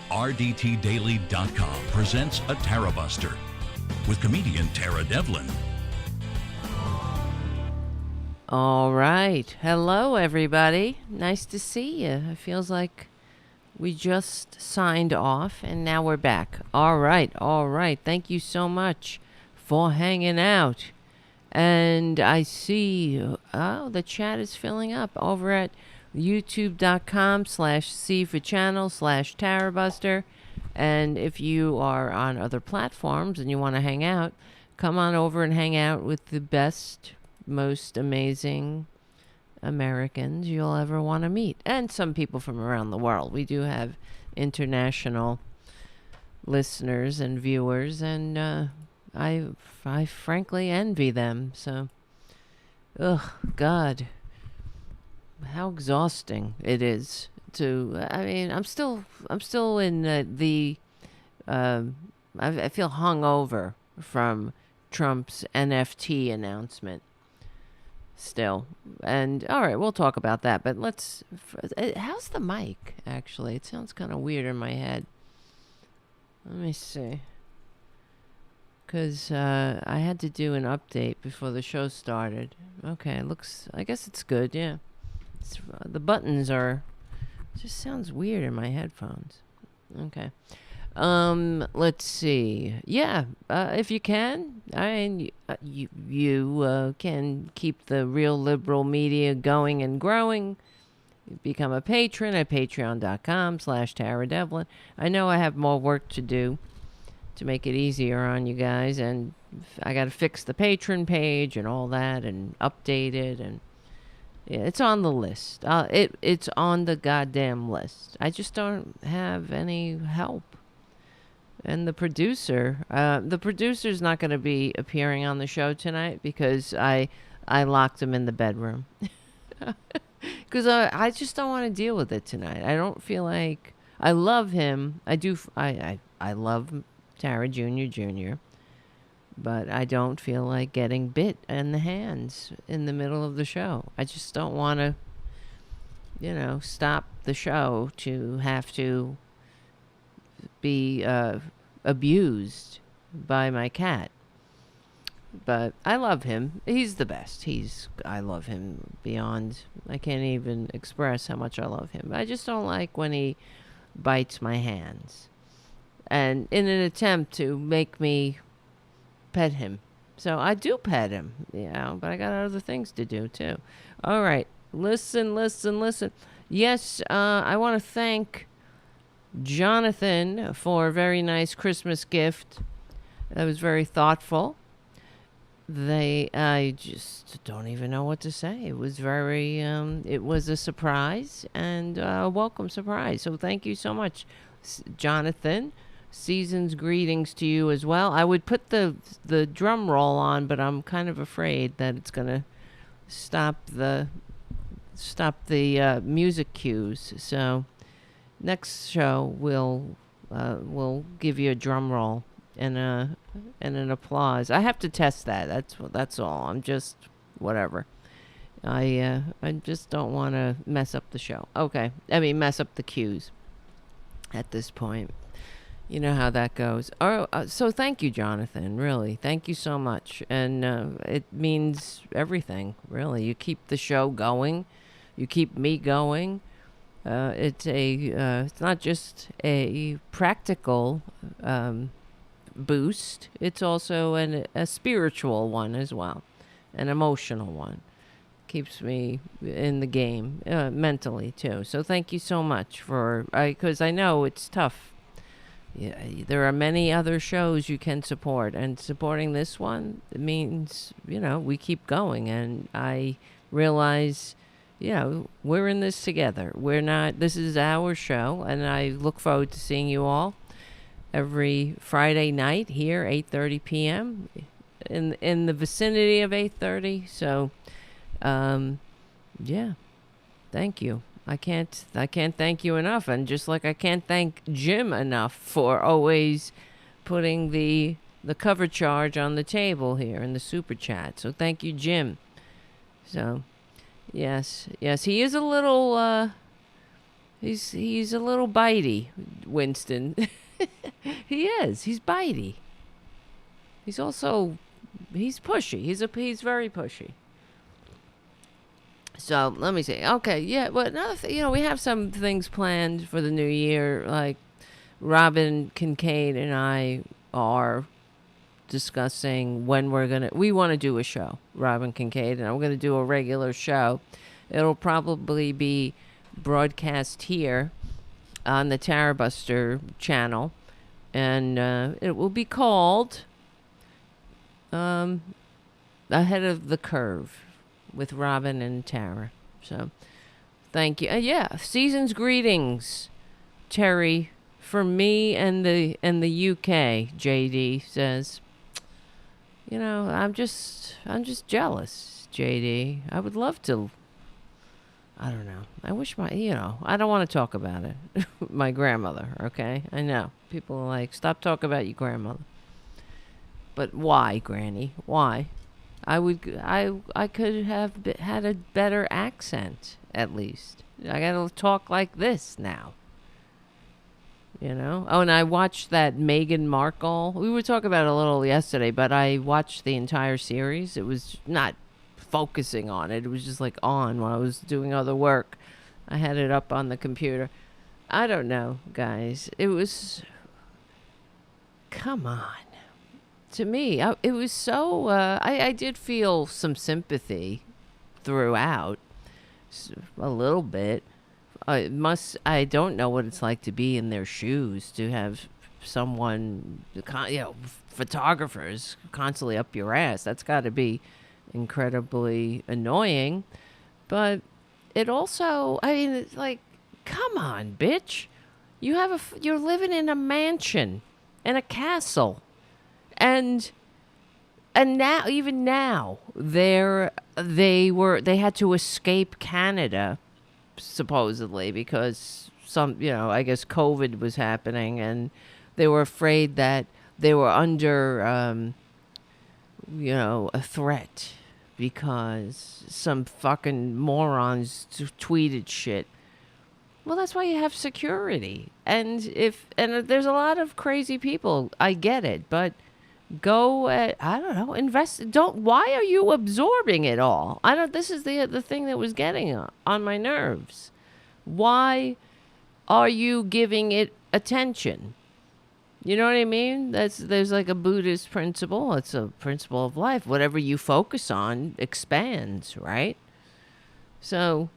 RDTDaily.com presents a Tarabuster with comedian Tara Devlin. All right. Hello, everybody. Nice to see you. It feels like we just signed off and now we're back. All right. Thank you so much for hanging out. And I see, the chat is filling up over at youtube.com/C for channel/Tarabuster. And if you are on other platforms and you want to hang out, come on over and hang out with the best, most amazing Americans you'll ever want to meet. And some people from around the world. We do have international listeners and viewers, and I frankly envy them. So, God, how exhausting it is to. I mean, I'm still in I feel hungover from Trump's NFT announcement. Still, and all right, we'll talk about that. But how's the mic? Actually, it sounds kind of weird in my head. Let me see. Because I had to do an update before the show started. Okay, I guess it's good, yeah. The buttons just sounds weird in my headphones. Okay. Let's see. Yeah, if you can, you can keep the real liberal media going and growing. Become a patron at patreon.com/Tara Devlin. I know I have more work to do to make it easier on you guys, and I got to fix the patron page and all that and update it, and yeah, it's on the list. It's on the goddamn list. I just don't have any help. And the producer's not going to be appearing on the show tonight because I locked him in the bedroom. Because I just don't want to deal with it tonight. I don't feel like... I love him. I do. I love Tara Jr., but I don't feel like getting bit in the hands in the middle of the show. I just don't want to, stop the show to have to be abused by my cat. But I love him. He's the best. I love him beyond... I can't even express how much I love him. I just don't like when he bites my hands. And in an attempt to make me pet him. So I do pet him, but I got other things to do too. All right. Listen. Yes, I want to thank Jonathan for a very nice Christmas gift. That was very thoughtful. I just don't even know what to say. It was it was a surprise and a welcome surprise. So thank you so much, Jonathan. Season's greetings to you as well. I would put the drum roll on, but I'm kind of afraid that it's gonna stop the music cues. So next show we'll give you a drum roll and an applause. I have to test that. That's all. I'm just whatever. I just don't want to mess up the show. Okay, I mean mess up the cues at this point. You know how that goes. So thank you, Jonathan. Really, thank you so much, and it means everything. Really, you keep the show going, you keep me going. It's not just a practical boost. It's also a spiritual one as well, an emotional one. Keeps me in the game mentally too. So thank you so much because I know it's tough. Yeah, there are many other shows you can support, and supporting this one means, we keep going, and I realize, we're in this together. This is our show, and I look forward to seeing you all every Friday night here, 8:30 p.m. in the vicinity of 8:30. So, yeah, thank you. I can't thank you enough, and just like I can't thank Jim enough for always putting the cover charge on the table here in the super chat. So thank you, Jim. So, yes, he is a little He's a little bitey, Winston. He is. He's bitey. He's pushy. He's very pushy. So let me see. Okay, yeah. But another thing, we have some things planned for the new year. Like Robin Kincaid and I are discussing when we want to do a show. Robin Kincaid and I'm going to do a regular show. It'll probably be broadcast here on the Tarabuster channel, and it will be called Ahead of the Curve with Robin and Tara. So thank you. Season's greetings, Terry, from me and the UK. JD says, I'm just jealous, JD. I would love to. I don't know. I wish I don't want to talk about it. My grandmother, okay? I know. People are like, stop talking about your grandmother. But why, Granny? Why? I could have had a better accent, at least. I gotta talk like this now. Oh, and I watched that Meghan Markle. We were talking about it a little yesterday, but I watched the entire series. It was not focusing on it. It was just like on while I was doing other work. I had it up on the computer. I don't know, guys. It was... Come on. To me, it was so... I did feel some sympathy throughout. A little bit. I don't know what it's like to be in their shoes, to have someone, photographers constantly up your ass. That's got to be incredibly annoying. But it also, it's like, come on, bitch. You're living in a mansion and a castle. And now, even now, they had to escape Canada, supposedly, because I guess COVID was happening, and they were afraid that they were under, a threat because some fucking morons tweeted shit. Well, that's why you have security. And there's a lot of crazy people. I get it, but I don't know, invest. Why are you absorbing it all? This is the thing that was getting on my nerves. Why are you giving it attention? You know what I mean? There's like a Buddhist principle. It's a principle of life. Whatever you focus on expands, right? So,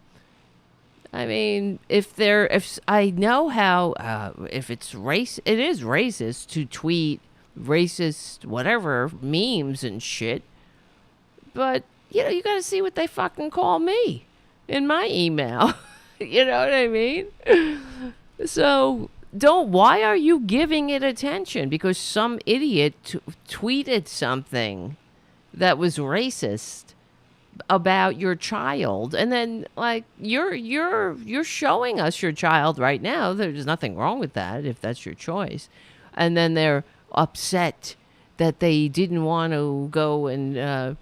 if I know how, if it is racist to tweet racist whatever memes and shit, but you gotta see what they fucking call me in my email. You know what I mean? So why are you giving it attention? Because some idiot tweeted something that was racist about your child, and then like you're showing us your child right now. There's nothing wrong with that if that's your choice. And then they're upset that they didn't want to go and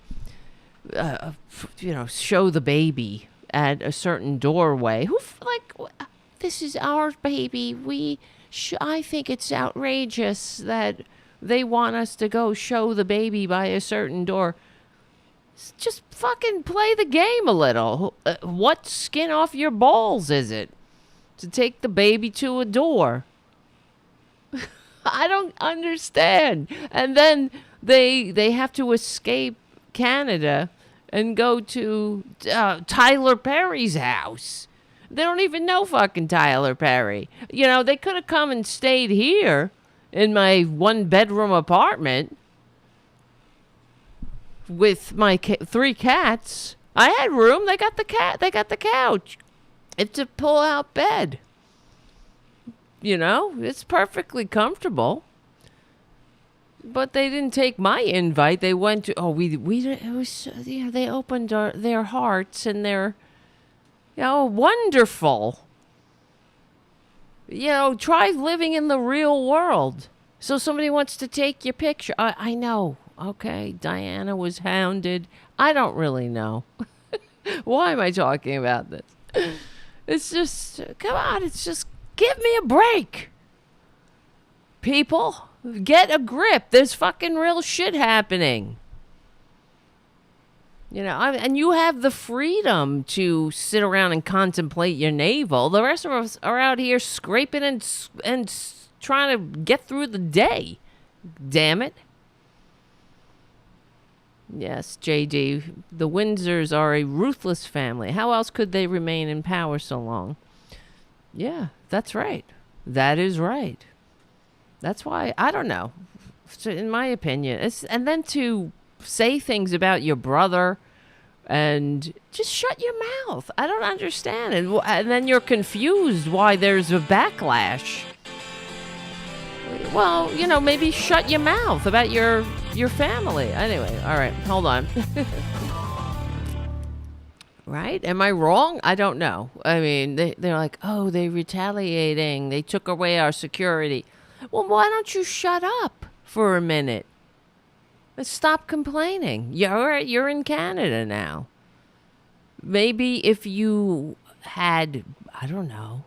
show the baby at a certain doorway. This is our baby. I think it's outrageous that they want us to go show the baby by a certain door. Just fucking play the game a little. What skin off your balls is it to take the baby to a door? I don't understand. And then they have to escape Canada and go to Tyler Perry's house. They don't even know fucking Tyler Perry. They could have come and stayed here in my 1-bedroom apartment with my 3 cats. I had room. They got the couch. It's a pull-out bed. It's perfectly comfortable. But they didn't take my invite. They went to, they opened their hearts, and they're, wonderful. Try living in the real world. So somebody wants to take your picture. I know. Okay, Diana was hounded. I don't really know. Why am I talking about this? It's just, come on, it's just, give me a break. People, get a grip. There's fucking real shit happening. You know, and you have the freedom to sit around and contemplate your navel. The rest of us are out here scraping and trying to get through the day. Damn it. Yes, JD, the Windsors are a ruthless family. How else could they remain in power so long? Yeah, that's right. That is right. That's why, I don't know. So in my opinion, and then to say things about your brother and just shut your mouth. I don't understand. And then you're confused why there's a backlash. Well, you know, maybe shut your mouth about your family. Anyway, all right, hold on. Right? Am I wrong? I don't know. I mean, they're like, oh, they're retaliating. They took away our security. Well, why don't you shut up for a minute? Stop complaining. You're in Canada now. Maybe if you had, I don't know.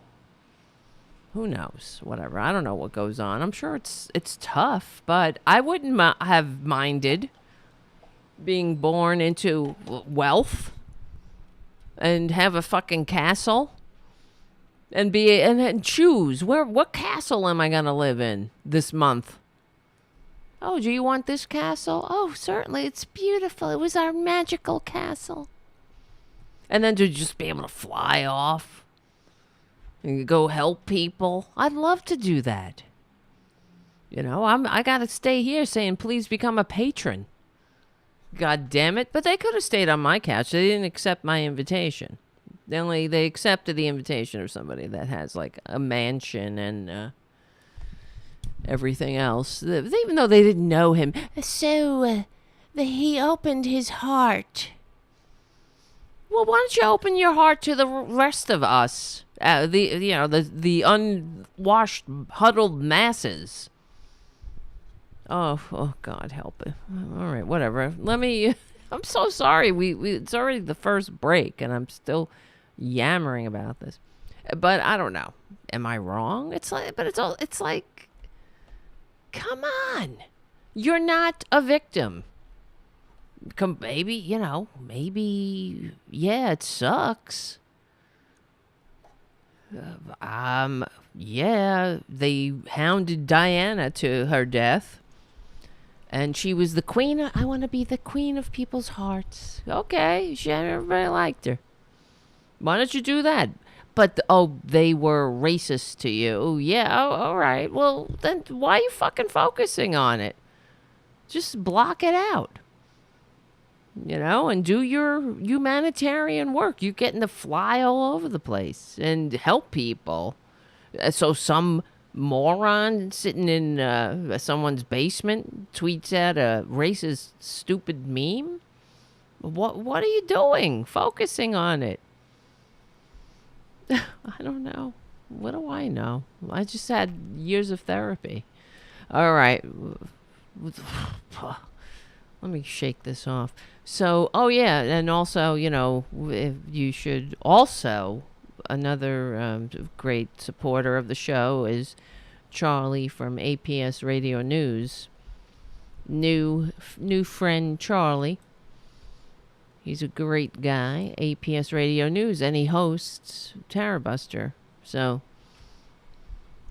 Who knows? Whatever. I don't know what goes on. I'm sure it's tough, but I wouldn't have minded being born into wealth and have a fucking castle and choose what castle am I going to live in this month? Oh, do you want this castle? Oh, certainly. It's beautiful. It was our magical castle. And then to just be able to fly off and go help people. I'd love to do that. You know, I got to stay here saying, please become a patron. God damn it. But they could have stayed on my couch. They didn't accept my invitation. They accepted the invitation of somebody that has like a mansion and everything else, even though they didn't know him. So he opened his heart. Well, why don't you open your heart to the rest of us, the unwashed, huddled masses? Oh, God help it. All right, whatever. I'm so sorry. It's already the first break, and I'm still yammering about this. But I don't know. Am I wrong? It's like. Come on. You're not a victim. Maybe, yeah, it sucks. Yeah, they hounded Diana to her death. And she was the queen. I want to be the queen of people's hearts. Okay, everybody liked her. Why don't you do that? But, they were racist to you. Yeah, all right. Well, then why are you fucking focusing on it? Just block it out. And do your humanitarian work. You're getting to fly all over the place and help people. So some moron sitting in someone's basement tweets out a racist, stupid meme? What are you doing? Focusing on it. I don't know. What do I know? I just had years of therapy. All right. Let me shake this off. So, and also, if you should also, another great supporter of the show is Charlie from APS Radio News. New friend Charlie. He's a great guy, APS Radio News, and he hosts Tarabuster. So,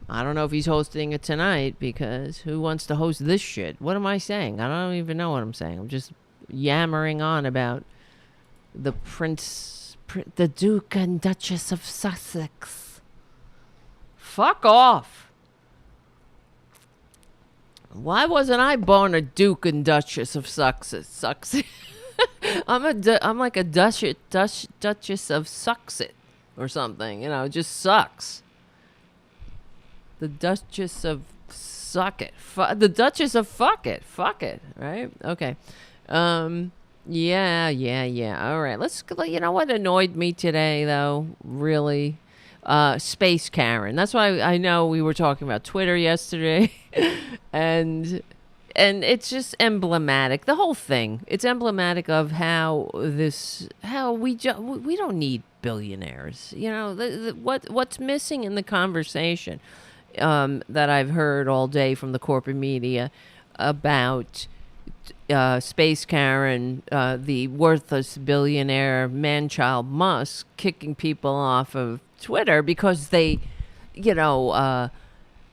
I don't know if he's hosting it tonight, because who wants to host this shit? What am I saying? I don't even know what I'm saying. I'm just yammering on about the the Duke and Duchess of Sussex. Fuck off. Why wasn't I born a Duke and Duchess of Sussex? I'm like a Duchess of Suck-It or something. It just sucks. The Duchess of Suck It. The Duchess of Fuck It. Fuck it. Right? Okay. Yeah. All right. You know what annoyed me today, though? Really? Space Karen. That's why I know we were talking about Twitter yesterday. And and it's just emblematic. The whole thing. It's emblematic of how we don't need billionaires. What's missing in the conversation that I've heard all day from the corporate media about Space Karen, the worthless billionaire man-child Musk, kicking people off of Twitter because they,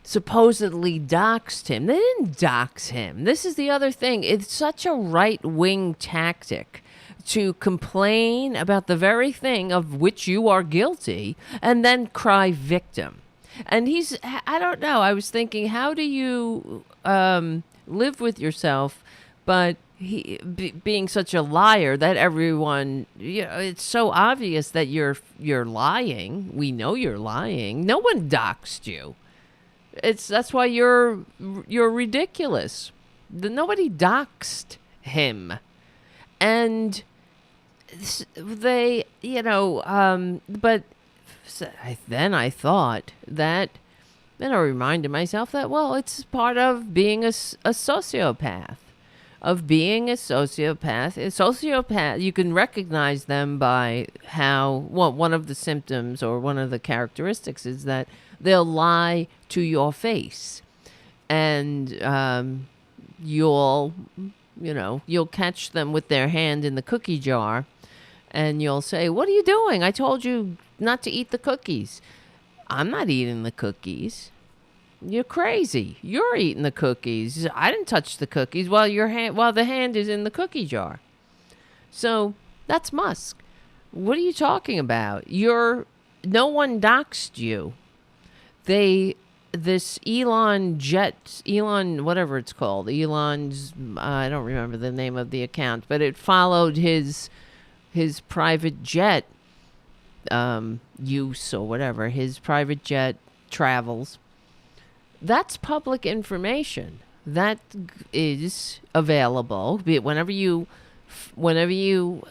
supposedly doxed him. They didn't dox him. This is the other thing. It's such a right-wing tactic to complain about the very thing of which you are guilty and then cry victim. And I don't know, I was thinking, how do you live with yourself, but being such a liar that everyone, it's so obvious that you're lying. We know you're lying. No one doxed you. That's why you're ridiculous. Nobody doxed him, and they, but then I thought that. Then I reminded myself that, well, it's part of being a sociopath. Of being a sociopath, you can recognize them by one of the symptoms or one of the characteristics is that they'll lie to your face. And you'll catch them with their hand in the cookie jar and you'll say, "What are you doing? I told you not to eat the cookies." "I'm not eating the cookies." "You're crazy. You're eating the cookies. I didn't touch the cookies while the hand is in the cookie jar." So that's Musk. What are you talking about? No one doxed you. This Elon, whatever it's called, Elon's, I don't remember the name of the account, but it followed his private jet use or whatever, his private jet travels. That's public information. That is available whenever you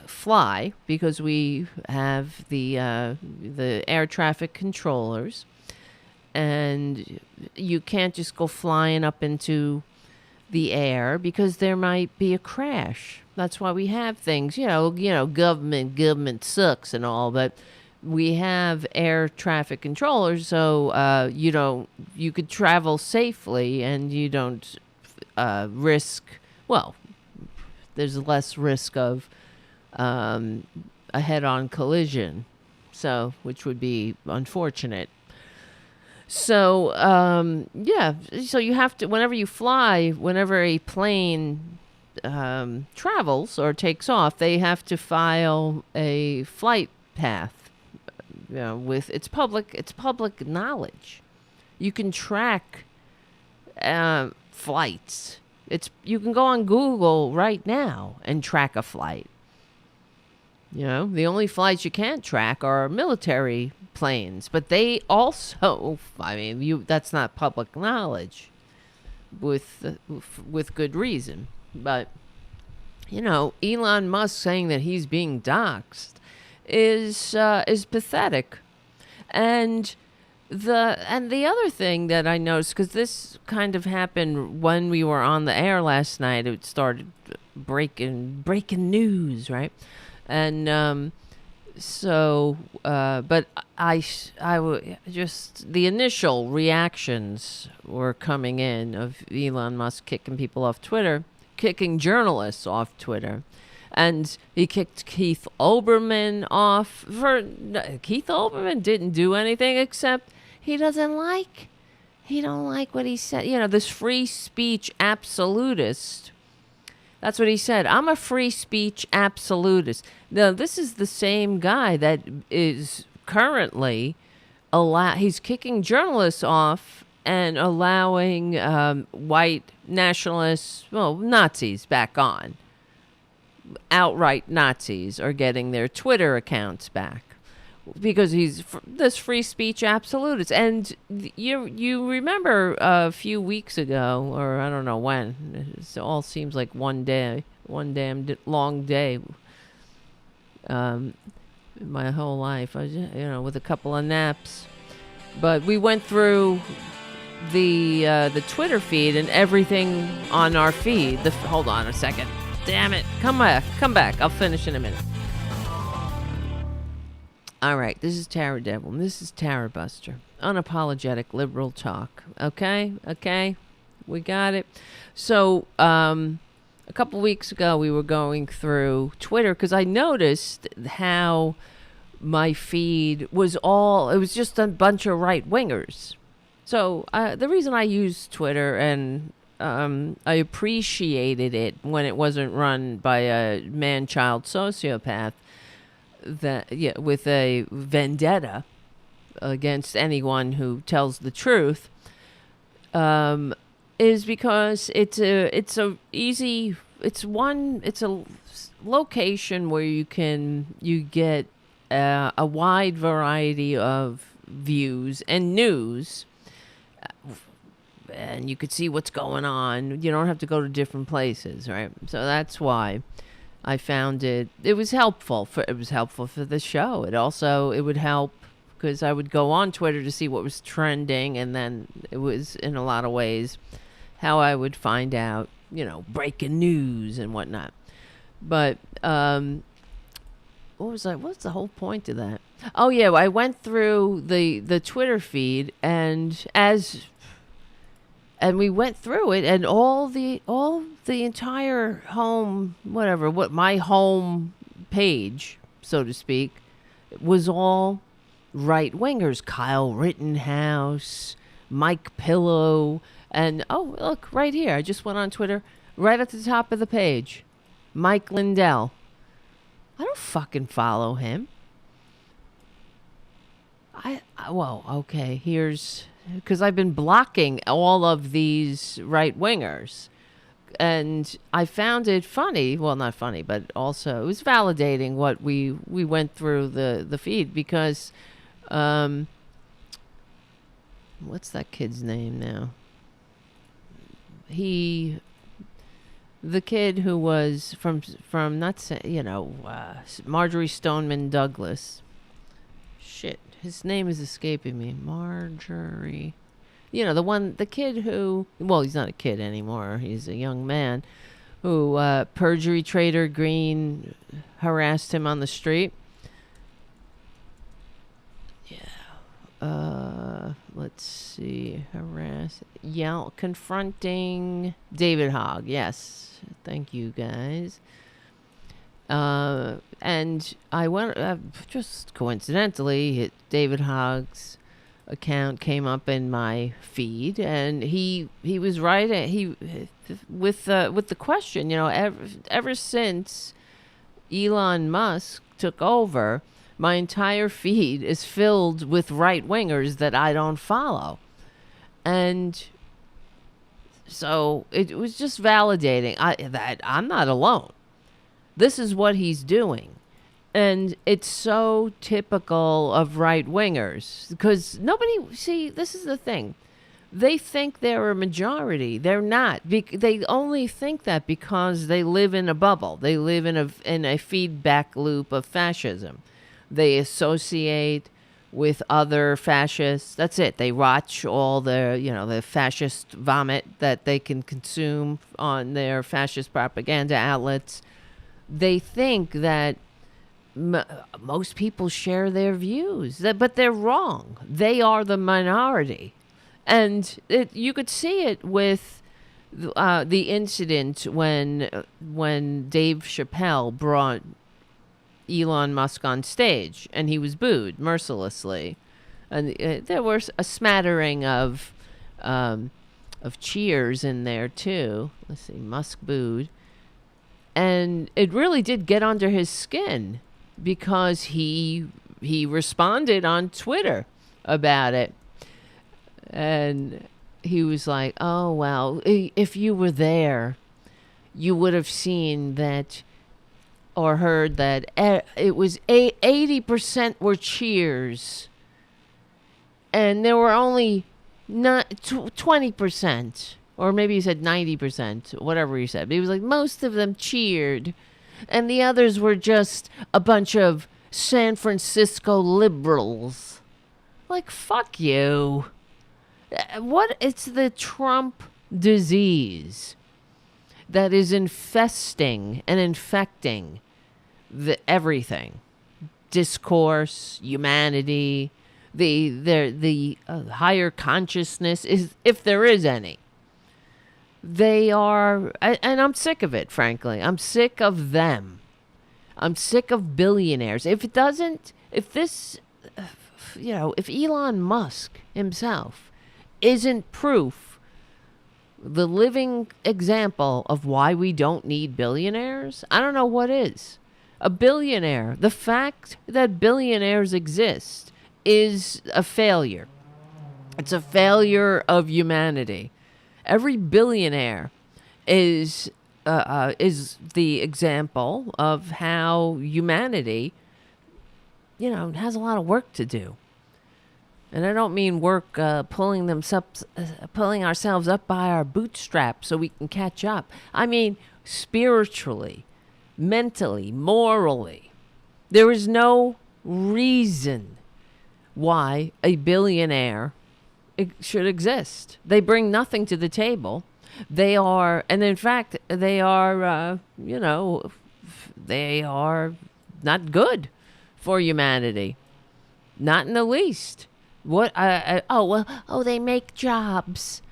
fly, because we have the air traffic controllers, and you can't just go flying up into the air because there might be a crash. That's why we have things, government sucks and all, but we have air traffic controllers, so you could travel safely and you don't risk, well, there's less risk of a head-on collision, which would be unfortunate. So, so you have to, whenever you fly, whenever a plane travels or takes off, they have to file a flight path. With it's public knowledge. You can track flights. You can go on Google right now and track a flight. The only flights you can't track are military planes, but they also, that's not public knowledge with good reason. But Elon Musk saying that he's being doxxed is pathetic. And the other thing that I noticed, because this kind of happened when we were on the air last night, it started breaking news, right? And but the initial reactions were coming in of Elon Musk kicking people off Twitter, kicking journalists off Twitter. And he kicked Keith Olbermann off. Keith Olbermann didn't do anything except he don't like what he said. This free speech absolutist. That's what he said. "I'm a free speech absolutist." Now, this is the same guy that is currently he's kicking journalists off and allowing white nationalists, Nazis back on. Outright Nazis are getting their Twitter accounts back because he's this free speech absolutist. And you remember a few weeks ago, or I don't know when, it all seems like one damn long day. My whole life, I was, with a couple of naps. But we went through the Twitter feed and everything on our feed. Hold on a second. Damn it. Come back. I'll finish in a minute. All right. This is Tara Devlin. This is Tarabuster. Unapologetic liberal talk. Okay? We got it. So, a couple weeks ago, we were going through Twitter because I noticed how my feed was it was just a bunch of right-wingers. So the reason I use Twitter, and I appreciated it when it wasn't run by a man-child sociopath with a vendetta against anyone who tells the truth, is because it's a location where you get a wide variety of views and news, and you could see what's going on. You don't have to go to different places, right? So that's why I found it was helpful for the show. It would help because I would go on Twitter to see what was trending, and then it was in a lot of ways how I would find out, breaking news and whatnot. But what's the whole point of that? Oh yeah, I went through the Twitter feed, and we went through it, and all the entire my home page, so to speak, was all right wingers. Kyle Rittenhouse, Mike Pillow, and oh look right here, I just went on Twitter, right at the top of the page, Mike Lindell. I don't fucking follow him. Here's because I've been blocking all of these right wingers, and I found it funny. Well, not funny, but also it was validating what we went through the feed because, what's that kid's name now? The kid who was from Marjorie Stoneman Douglas. Shit, his name is escaping me. Marjorie. The kid who, well, he's not a kid anymore. He's a young man who perjury trader Green harassed him on the street. Let's see. Confronting David Hogg. Yes. Thank you, guys. And I went, just coincidentally, David Hogg's account came up in my feed, and he was right. With the question, ever since Elon Musk took over, my entire feed is filled with right-wingers that I don't follow. And so it was just validating that I'm not alone. This is what he's doing. And it's so typical of right-wingers. Because this is the thing. They think they're a majority. They're not. They only think that because they live in a bubble. They live in a feedback loop of fascism. They associate with other fascists. That's it. They watch all the fascist vomit that they can consume on their fascist propaganda outlets. They think that most people share their views, but they're wrong. They are the minority. And you could see it with the incident when Dave Chappelle brought Elon Musk on stage, and he was booed mercilessly, and there was a smattering of cheers in there too. Let's see, Musk booed, and it really did get under his skin because he responded on Twitter about it, and he was like, "Oh well, if you were there, you would have seen that." Or heard that it was 80% were cheers, and there were only 20%, or maybe he said 90%, whatever he said. But he was like, most of them cheered, and the others were just a bunch of San Francisco liberals. Like, fuck you. It's the Trump disease that is infesting and infecting everything. Discourse, humanity, the higher consciousness, is, if there is any. They are, and I'm sick of it, frankly. I'm sick of them. I'm sick of billionaires. If Elon Musk himself isn't proof, the living example of why we don't need billionaires, I don't know what is. A billionaire, the fact that billionaires exist is a failure. It's a failure of humanity. Every billionaire is the example of how humanity, has a lot of work to do. And I don't mean work pulling ourselves up by our bootstraps so we can catch up. I mean spiritually, mentally, morally. There is no reason why a billionaire should exist. They bring nothing to the table. They are, and in fact, they are, they are not good for humanity. Not in the least. They make jobs.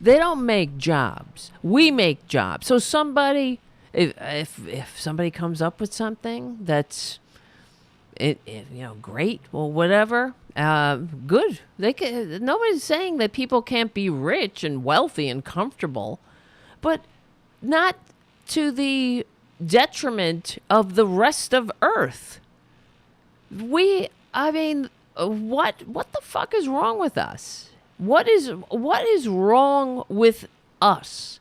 They don't make jobs. We make jobs. So somebody, if somebody comes up with something that's, great or whatever, good. Nobody's saying that people can't be rich and wealthy and comfortable, but not to the detriment of the rest of Earth. What the fuck is wrong with us? What is wrong with us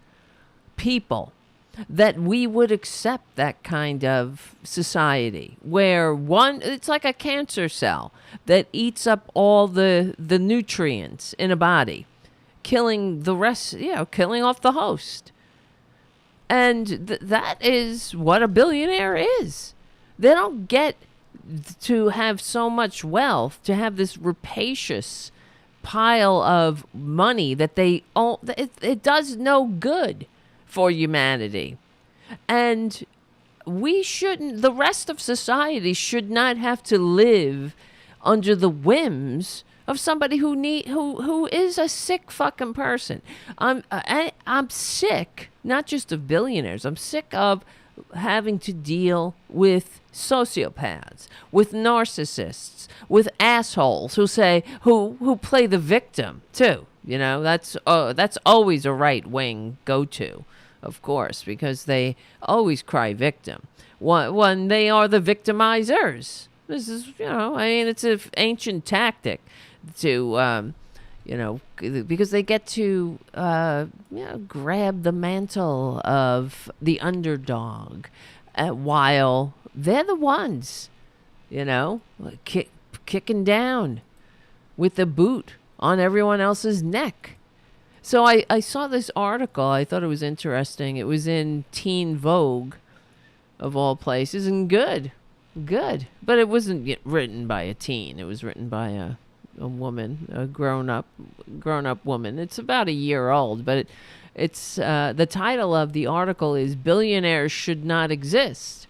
people that we would accept that kind of society where it's like a cancer cell that eats up all the nutrients in a body, killing the rest, killing off the host. And that is what a billionaire is. They don't get to have so much wealth, to have this rapacious pile of money that they own. It does no good for humanity. And the rest of society should not have to live under the whims of somebody who is a sick fucking person. I'm sick, not just of billionaires. I'm sick of having to deal with sociopaths, with narcissists, with assholes who play the victim too. That's always a right wing go-to, of course, because they always cry victim when they are the victimizers. This is, it's an ancient tactic to, because they get to, grab the mantle of the underdog while they're the ones, kicking down with the boot on everyone else's neck. So I saw this article. I thought it was interesting. It was in Teen Vogue, of all places, and good. But it wasn't written by a teen. It was written by a woman, a grown up woman. It's about a year old, but it's the title of the article is "Billionaires Should Not Exist,"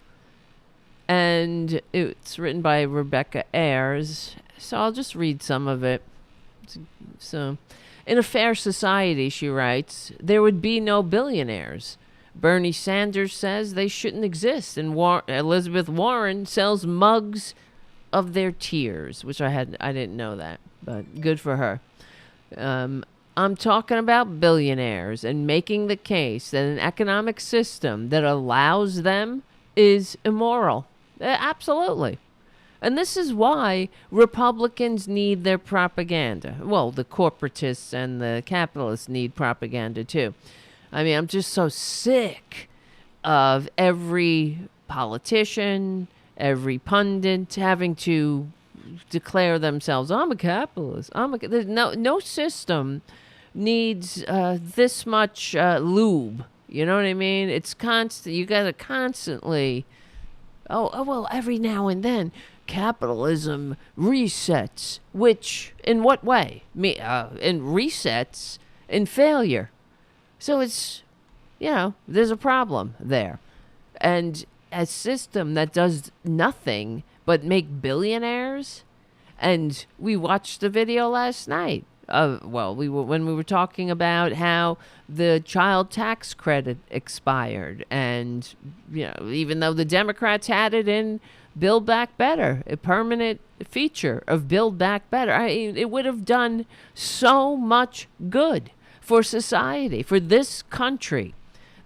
and it's written by Rebecca Ayers. So I'll just read some of it. So, in a fair society, she writes, there would be no billionaires. Bernie Sanders says they shouldn't exist, and Elizabeth Warren sells mugs of their tears, which I didn't know that, but good for her. I'm talking about billionaires and making the case that an economic system that allows them is immoral. Absolutely. And this is why Republicans need their propaganda. Well, the corporatists and the capitalists need propaganda too. I mean, I'm just so sick of every politician, every pundit having to declare themselves, I'm a capitalist. No system needs this much lube. You know what I mean? It's constant. You got to constantly, well, every now and then, capitalism resets, which, in what way? In resets in failure. So it's, there's a problem there. And a system that does nothing but make billionaires. And we watched the video last night. When we were talking about how the child tax credit expired, and even though the Democrats had it in Build Back Better, a permanent feature of Build Back Better, it would have done so much good for society, for this country,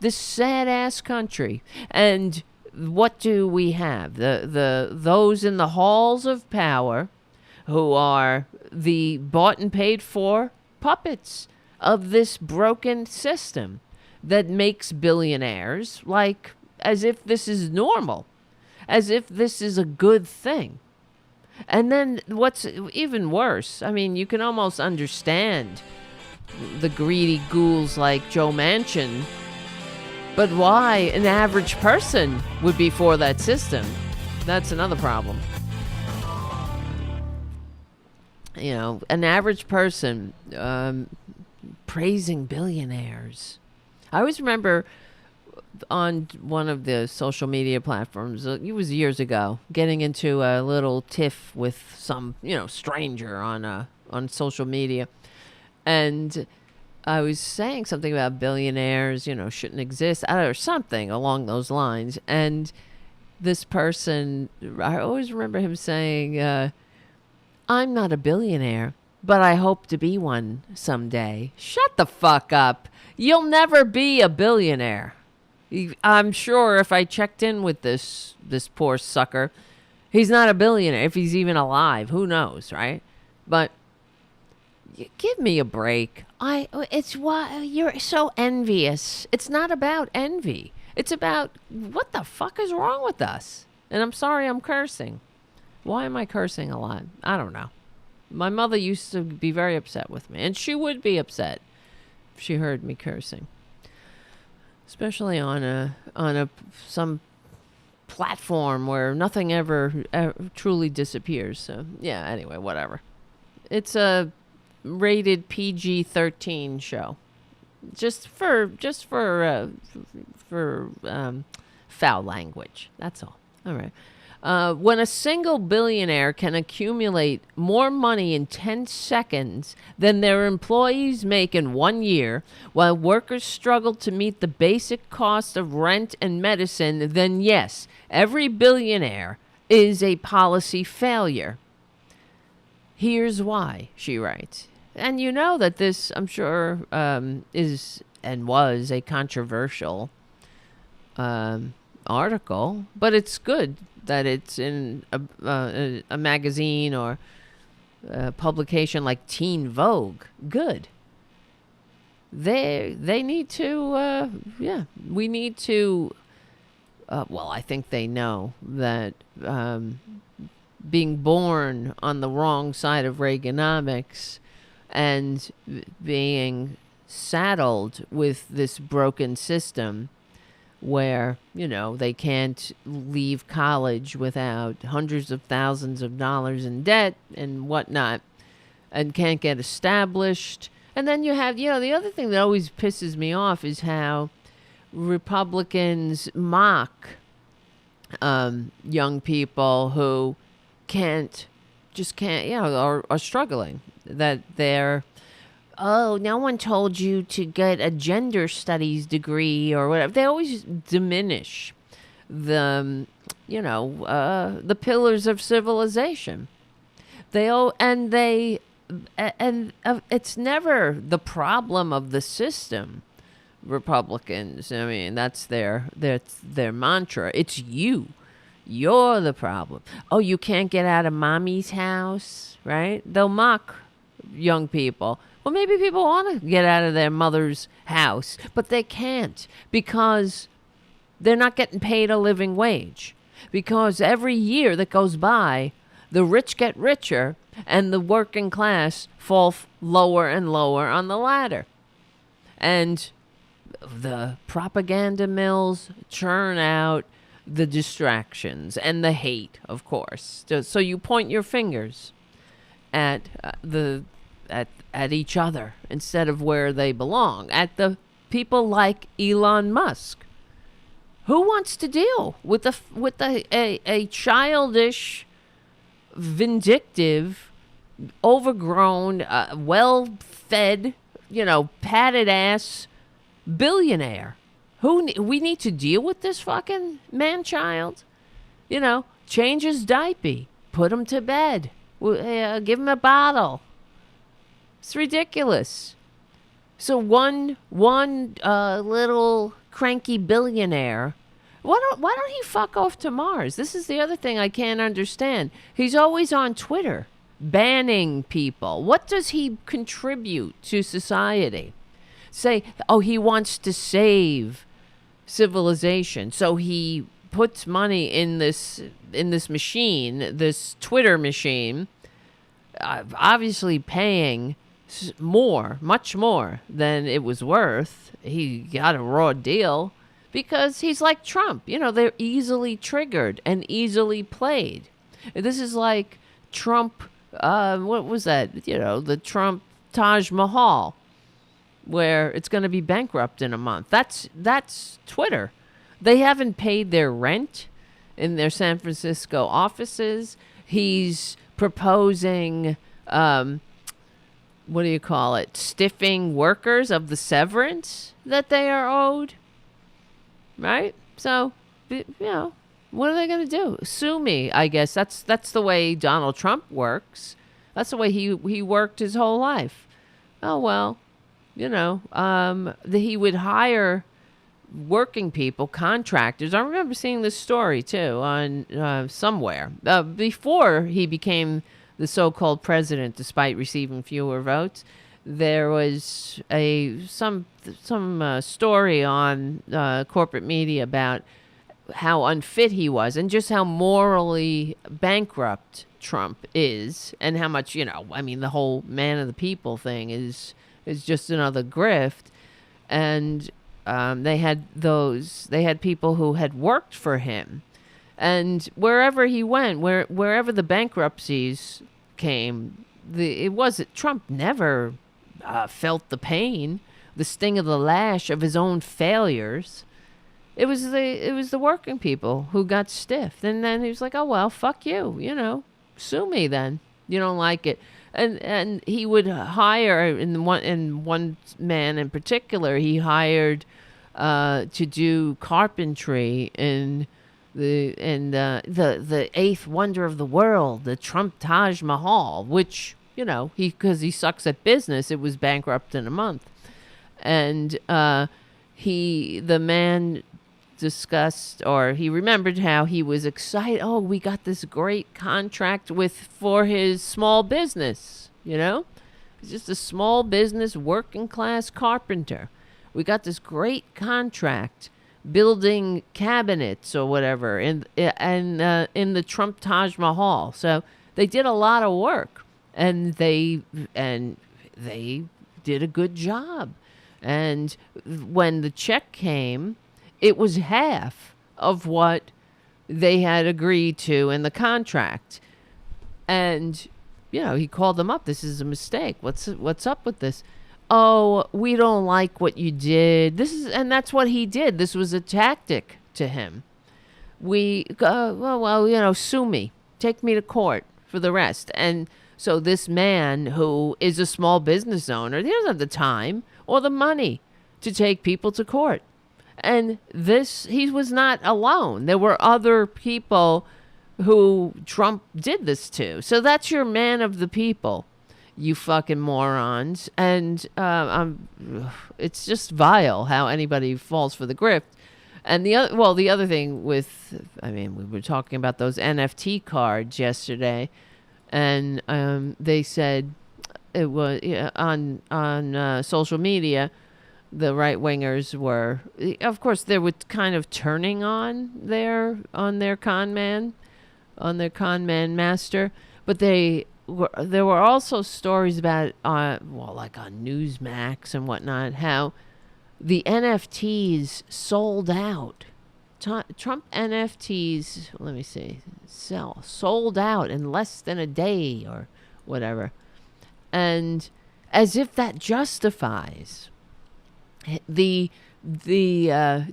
this sad ass country. And what do we have? Those in the halls of power, who are the bought and paid for puppets of this broken system that makes billionaires, like, as if this is normal, as if this is a good thing. And then what's even worse, you can almost understand the greedy ghouls like Joe Manchin, but why an average person would be for that system, that's another problem. An average person praising billionaires. I always remember on one of the social media platforms, it was years ago, getting into a little tiff with some, stranger on social media. And I was saying something about billionaires, shouldn't exist, or something along those lines. And this person, I always remember him saying, I'm not a billionaire, but I hope to be one someday. Shut the fuck up. You'll never be a billionaire. I'm sure if I checked in with this poor sucker, he's not a billionaire. If he's even alive, who knows, right? But give me a break. It's why you're so envious. It's not about envy. It's about what the fuck is wrong with us. And I'm sorry I'm cursing. Why am I cursing a lot? I don't know. My mother used to be very upset with me, and she would be upset if she heard me cursing, especially on some platform where nothing ever truly disappears. So yeah. Anyway, whatever. It's a rated PG-13 show, just for foul language. That's all. All right. When a single billionaire can accumulate more money in 10 seconds than their employees make in 1 year, while workers struggle to meet the basic cost of rent and medicine, then yes, every billionaire is a policy failure. Here's why, she writes. And you know that this, I'm sure, is and was a controversial article, but it's good that it's in a magazine or a publication like Teen Vogue. Good. They need to, we need to, I think they know that being born on the wrong side of Reaganomics and being saddled with this broken system where, they can't leave college without hundreds of thousands of dollars in debt and whatnot, and can't get established. And then you have, the other thing that always pisses me off is how Republicans mock young people who can't, are struggling, that they're, oh, no one told you to get a gender studies degree or whatever. They always diminish the, the pillars of civilization. It's never the problem of the system. Republicans, that's their mantra. It's you. You're the problem. Oh, you can't get out of mommy's house, right? They'll mock young people. Well, maybe people want to get out of their mother's house, but they can't because they're not getting paid a living wage. Because every year that goes by, the rich get richer and the working class fall lower and lower on the ladder. And the propaganda mills churn out the distractions and the hate, of course. So you point your fingers at at each other instead of where they belong, at the people like Elon Musk. Who wants to deal with a childish, vindictive, overgrown, well-fed, padded ass billionaire? We need to deal with this fucking man-child? Change his diaper, put him to bed, give him a bottle. It's ridiculous. So one little cranky billionaire, why don't he fuck off to Mars? This is the other thing I can't understand. He's always on Twitter banning people. What does he contribute to society? Say, he wants to save civilization, so he puts money in this machine, this Twitter machine, obviously paying much more than it was worth. He got a raw deal because he's like Trump. They're easily triggered and easily played. This is like Trump, what was that? The Trump Taj Mahal, where it's going to be bankrupt in a month. That's Twitter. They haven't paid their rent in their San Francisco offices. He's proposing, stiffing workers of the severance that they are owed. Right? So, what are they going to do? Sue me, I guess. That's the way Donald Trump works. That's the way he worked his whole life. Oh, well, he would hire working people, contractors. I remember seeing this story, too, on somewhere. Before he became the so-called president, despite receiving fewer votes, there was some story on corporate media about how unfit he was and just how morally bankrupt Trump is, and how much, the whole man of the people thing is just another grift. And they had people who had worked for him, and wherever he went, wherever the bankruptcies came, Trump never felt the pain, the sting of the lash of his own failures. It was the working people who got stiffed, and then he was like, "Oh well, fuck you, sue me then. You don't like it." And he would hire, in one man in particular, he hired to do carpentry in the eighth wonder of the world, the Trump Taj Mahal, which, because he sucks at business, it was bankrupt in a month. And the man discussed, or he remembered how he was excited. Oh, we got this great contract for his small business, He's just a small business, working class carpenter. We got this great contract building cabinets or whatever in the Trump Taj Mahal. So they did a lot of work, and they did a good job. And when the check came, it was half of what they had agreed to in the contract. And, he called them up. This is a mistake. What's up with this? Oh, we don't like what you did. And that's what he did. This was a tactic to him. Sue me. Take me to court for the rest. And so this man, who is a small business owner, he doesn't have the time or the money to take people to court. And he was not alone. There were other people who Trump did this to. So that's your man of the people, you fucking morons. And it's just vile how anybody falls for the grift. And the other thing we were talking about those NFT cards yesterday, and they said it was on social media. The right-wingers were, of course, they were kind of turning on their con man master, but there were also stories about, like on Newsmax and whatnot, how the NFTs sold out Trump NFTs, let me see, sold out in less than a day or whatever. And as if that justifies the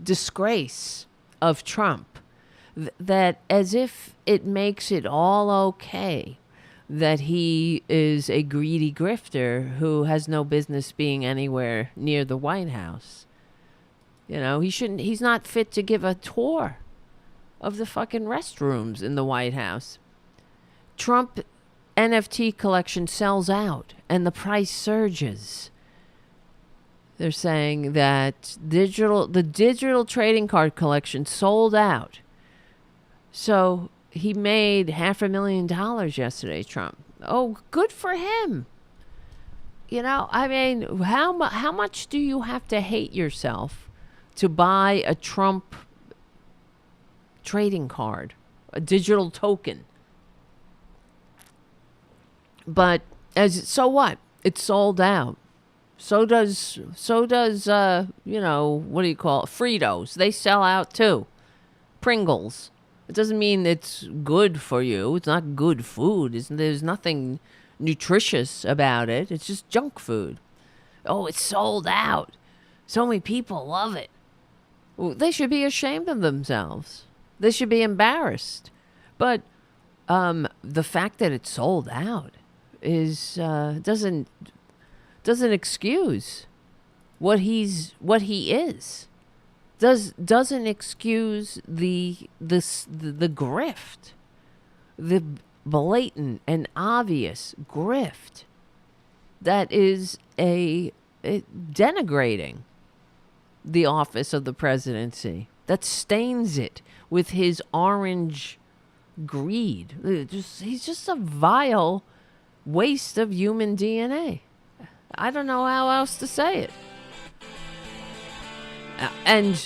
disgrace of Trump, that as if it makes it all okay that he is a greedy grifter who has no business being anywhere near the White House. You know, he's not fit to give a tour of the fucking restrooms in the White House. Trump NFT collection sells out and the price surges. They're saying that the digital trading card collection sold out. So he made $500,000 yesterday, Trump. Oh, good for him. You know, I mean, how much do you have to hate yourself to buy a Trump trading card, a digital token? But so what? It's sold out. So does what do you call it? Fritos. They sell out too. Pringles. It doesn't mean it's good for you. It's not good food. There's nothing nutritious about it. It's just junk food. Oh, it's sold out. So many people love it. Well, they should be ashamed of themselves. They should be embarrassed. But the fact that it's sold out is doesn't excuse what he is. Doesn't excuse the grift, the blatant and obvious grift that is denigrating the office of the presidency, that stains it with his orange greed. He's just a vile waste of human DNA. I don't know how else to say it. And,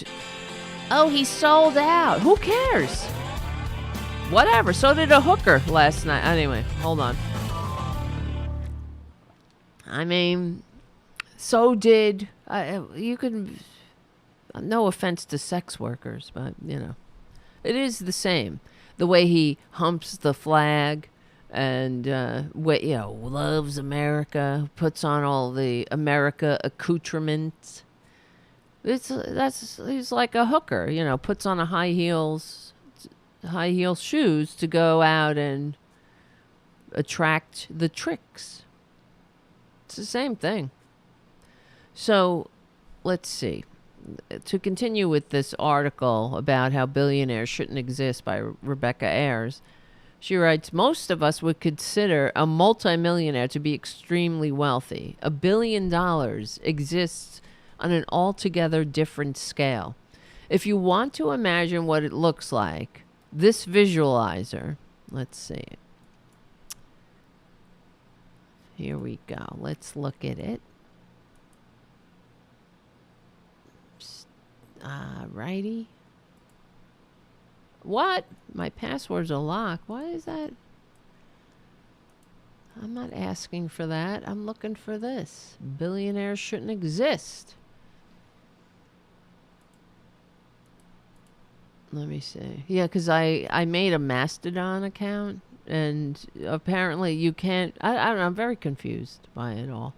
he sold out. Who cares? Whatever. So did a hooker last night. Anyway, hold on. I mean, so did, you could, no offense to sex workers, but, it is the same. The way he humps the flag and, loves America, puts on all the America accoutrements. He's like a hooker, puts on a high heel shoes to go out and attract the tricks. It's the same thing. So, let's see. To continue with this article about how billionaires shouldn't exist by Rebecca Ayers, she writes, most of us would consider a multimillionaire to be extremely wealthy. $1 billion exists on an altogether different scale. If you want to imagine what it looks like, this visualizer, let's see. Here we go. Let's look at it. Righty. What? My passwords are locked. Why is that? I'm not asking for that. I'm looking for this. Billionaires shouldn't exist. Let me see. Yeah, because I made a Mastodon account, and apparently you can't. I don't know. I'm very confused by it all.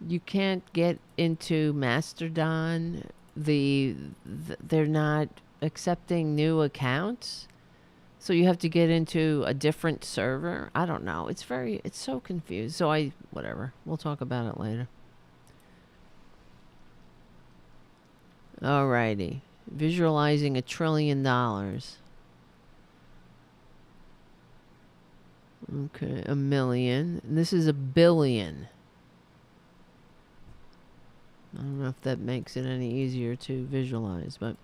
You can't get into Mastodon. They're not accepting new accounts, so you have to get into a different server. I don't know. It's so confused. So whatever. We'll talk about it later. Alrighty. Visualizing $1 trillion. Okay, 1 million. And this is 1 billion. I don't know if that makes it any easier to visualize, but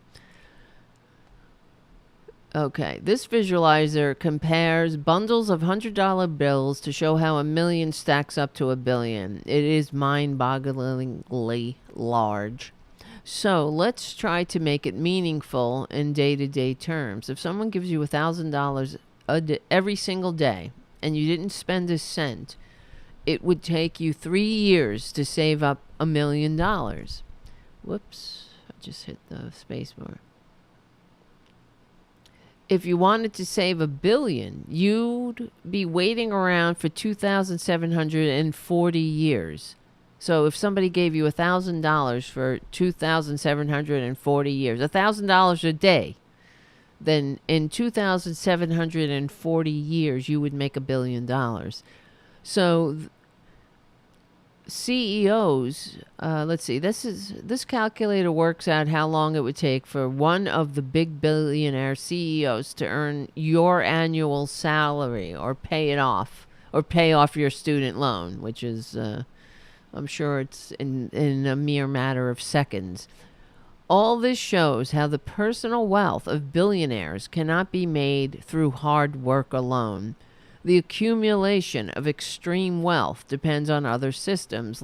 okay. This visualizer compares bundles of $100 bills to show how 1 million stacks up to 1 billion. It is mind-bogglingly large. So let's try to make it meaningful in day-to-day terms. If someone gives you $1,000 every single day and you didn't spend a cent, it would take you 3 years to save up $1 million. Whoops, I just hit the space bar. if you wanted to save $1 billion, you'd be waiting around for 2,740 years. So if somebody gave you $1,000 for 2,740 years, $1,000 a day, then in 2,740 years, you would make $1 billion. So CEOs, let's see, this calculator works out how long it would take for one of the big billionaire CEOs to earn your annual salary or pay off your student loan, which is, I'm sure it's in a mere matter of seconds. All this shows how the personal wealth of billionaires cannot be made through hard work alone. The accumulation of extreme wealth depends on other systems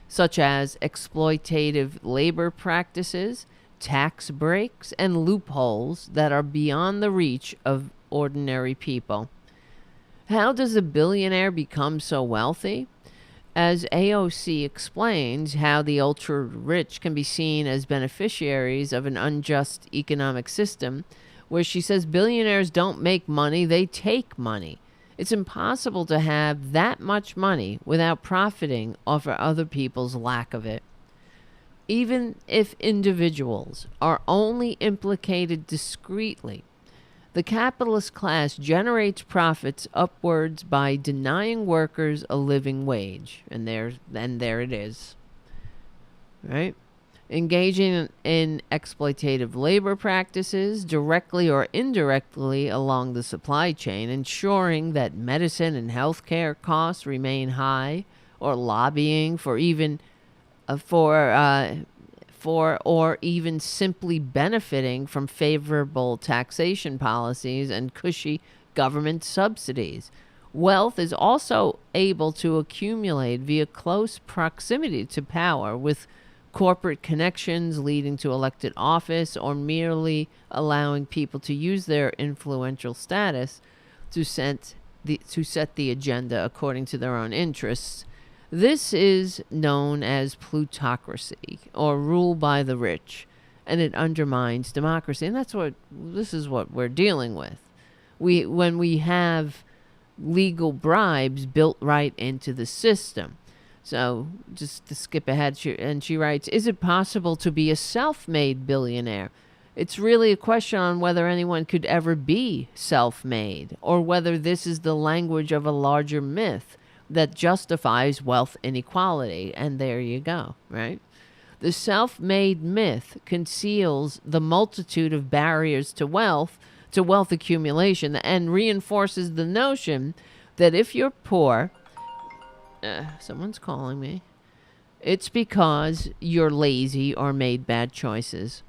such as exploitative labor practices, tax breaks, and loopholes that are beyond the reach of ordinary people. How does a billionaire become so wealthy? As AOC explains how the ultra-rich can be seen as beneficiaries of an unjust economic system, where she says billionaires don't make money, they take money. It's impossible to have that much money without profiting off of other people's lack of it. Even if individuals are only implicated discreetly, the capitalist class generates profits upwards by denying workers a living wage. And there it is. Right? Engaging in exploitative labor practices directly or indirectly along the supply chain, ensuring that medicine and healthcare costs remain high, or lobbying for or even simply benefiting from favorable taxation policies and cushy government subsidies. Wealth is also able to accumulate via close proximity to power, with corporate connections leading to elected office, or merely allowing people to use their influential status to set the agenda according to their own interests. This is known as plutocracy, or rule by the rich, and it undermines democracy. And this is what we're dealing with. When we have legal bribes built right into the system. So just to skip ahead, she writes, is it possible to be a self-made billionaire? It's really a question on whether anyone could ever be self-made, or whether this is the language of a larger myth that justifies wealth inequality. And there you go, right? The self-made myth conceals the multitude of barriers to wealth accumulation, and reinforces the notion that if you're poor, someone's calling me, it's because you're lazy or made bad choices.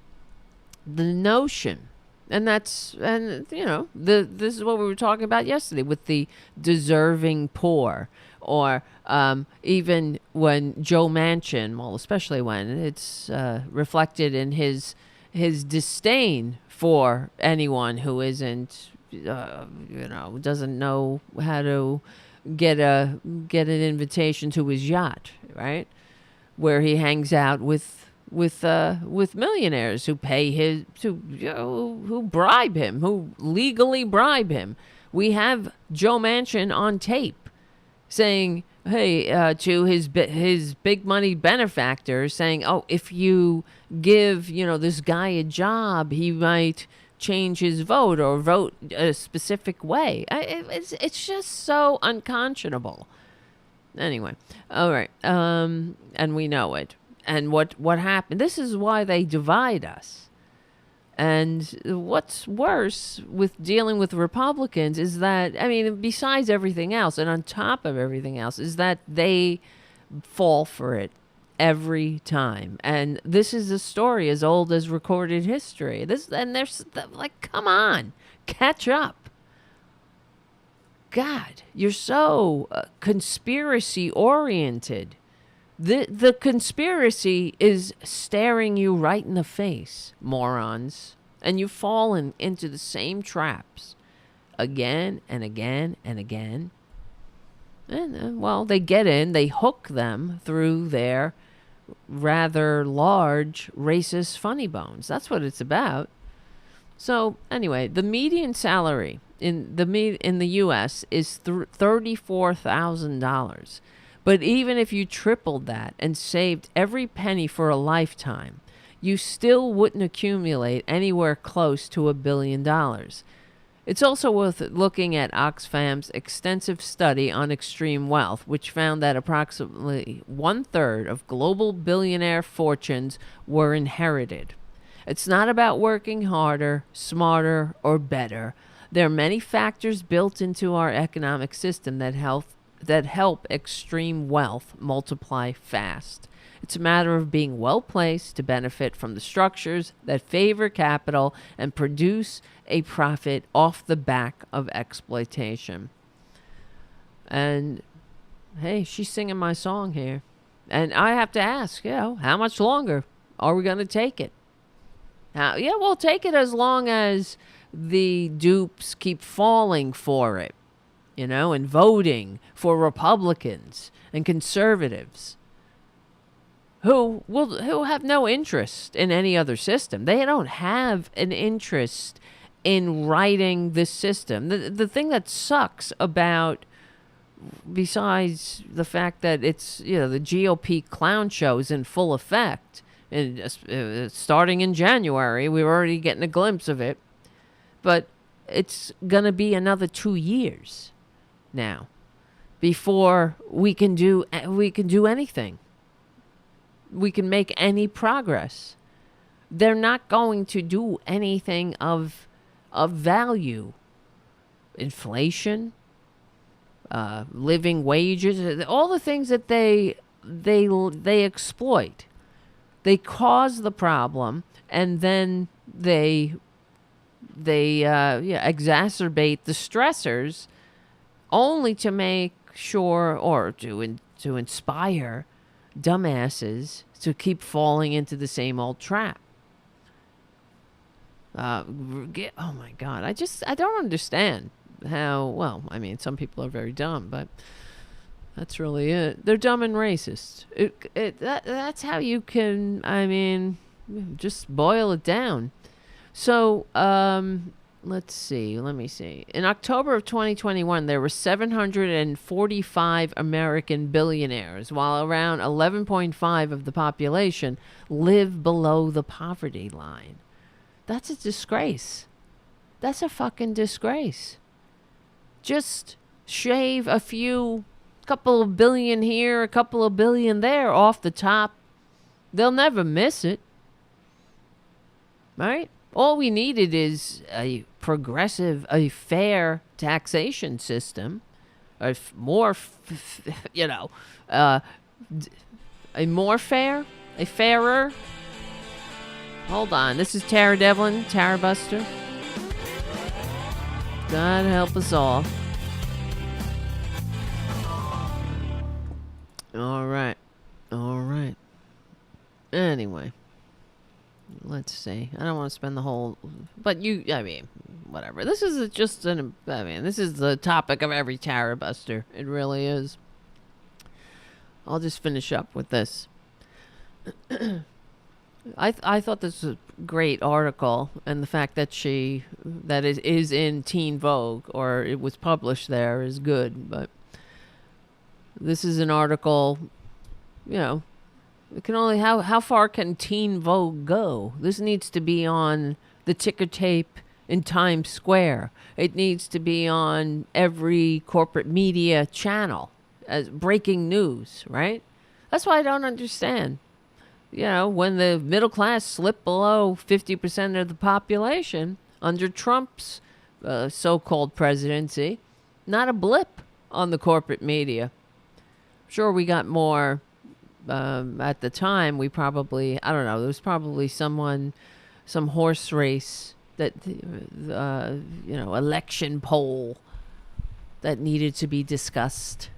The notion, this is what we were talking about yesterday with the deserving poor, or even when Joe Manchin, well, especially when it's reflected in his disdain for anyone who isn't, doesn't know how to get an invitation to his yacht, right? Where he hangs out with millionaires who pay who bribe him, who legally bribe him. We have Joe Manchin on tape saying, hey, to his big money benefactors, saying, oh, if you give, this guy a job, he might change his vote or vote a specific way. It's just so unconscionable. Anyway, all right, and we know it. And what happened? This is why they divide us. And what's worse with dealing with Republicans is that, besides everything else, and on top of everything else, is that they fall for it every time. And this is a story as old as recorded history. There's like, come on, catch up. God, you're so conspiracy oriented. The conspiracy is staring you right in the face, morons. And you've fallen into the same traps again and again and again. And, they get in, they hook them through their rather large racist funny bones. That's what it's about. So anyway, the median salary in the U.S. is $34,000. But even if you tripled that and saved every penny for a lifetime, you still wouldn't accumulate anywhere close to $1 billion. It's also worth looking at Oxfam's extensive study on extreme wealth, which found that approximately 1/3 of global billionaire fortunes were inherited. It's not about working harder, smarter, or better. There are many factors built into our economic system that help extreme wealth multiply fast. It's a matter of being well placed to benefit from the structures that favor capital and produce a profit off the back of exploitation. And hey, she's singing my song here. And I have to ask, how much longer are we going to take it? We'll take it as long as the dupes keep falling for it, and voting for Republicans and conservatives who have no interest in any other system. They don't have an interest in writing this system. The thing that sucks about, besides the fact that it's, the GOP clown show is in full effect, and starting in January, we were already getting a glimpse of it, but it's going to be another 2 years now before we can do anything. We can make any progress. They're not going to do anything of value. Inflation, living wages, all the things that they exploit. They cause the problem, and then they exacerbate the stressors, only to make sure, or to inspire dumbasses to keep falling into the same old trap. Oh my God. I don't understand how, well, I mean, some people are very dumb, but that's really it. They're dumb and racist. That's how you can, just boil it down. So, let me see. In October of 2021, there were 745 American billionaires, while around 11.5 of the population live below the poverty line. That's a disgrace. That's a fucking disgrace. Just shave couple of billion here, a couple of billion there off the top. They'll never miss it. Right? All we needed is a progressive, a fair taxation system, a more, a more fair, a fairer. Hold on, this is Tara Devlin, Tarabuster. God help us all. All right. Anyway. Let's see. I don't want to spend the whole... But whatever. This is this is the topic of every Tarabuster. It really is. I'll just finish up with this. I thought this was a great article, and the fact that it is in Teen Vogue, or it was published there, is good. But this is an article, it can only, how far can Teen Vogue go? This needs to be on the ticker tape in Times Square. It needs to be on every corporate media channel as breaking news, right? That's why I don't understand. When the middle class slipped below 50% of the population under Trump's so-called presidency, not a blip on the corporate media. Sure, we got more... at the time, we probably, I don't know, there was probably some horse race that, election poll that needed to be discussed.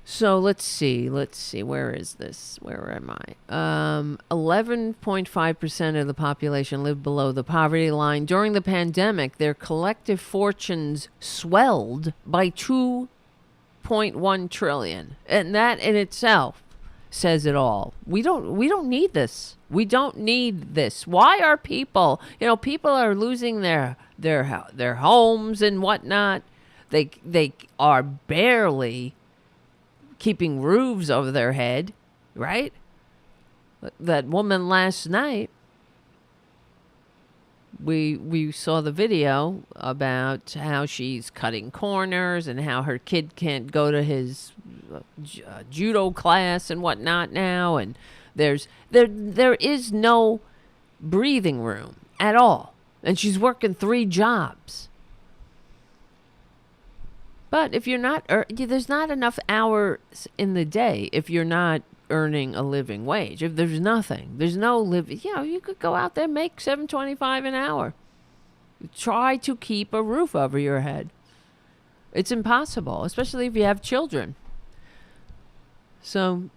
So let's see, where is this? Where am I? 11.5% of the population lived below the poverty line. During the pandemic, their collective fortunes swelled by $2.1 trillion. And that in itself says it all. We don't need this. We don't need this. Why are people are losing their homes and whatnot. They are barely keeping roofs over their head, right? That woman last night, we saw the video about how she's cutting corners and how her kid can't go to his judo class and whatnot now, and there is no breathing room at all, and she's working 3 jobs. But if you're not, there's not enough hours in the day if you're not earning a living wage. If there's nothing, there's no living. You could go out there and make $7.25 an hour. Try to keep a roof over your head. It's impossible, especially if you have children. So,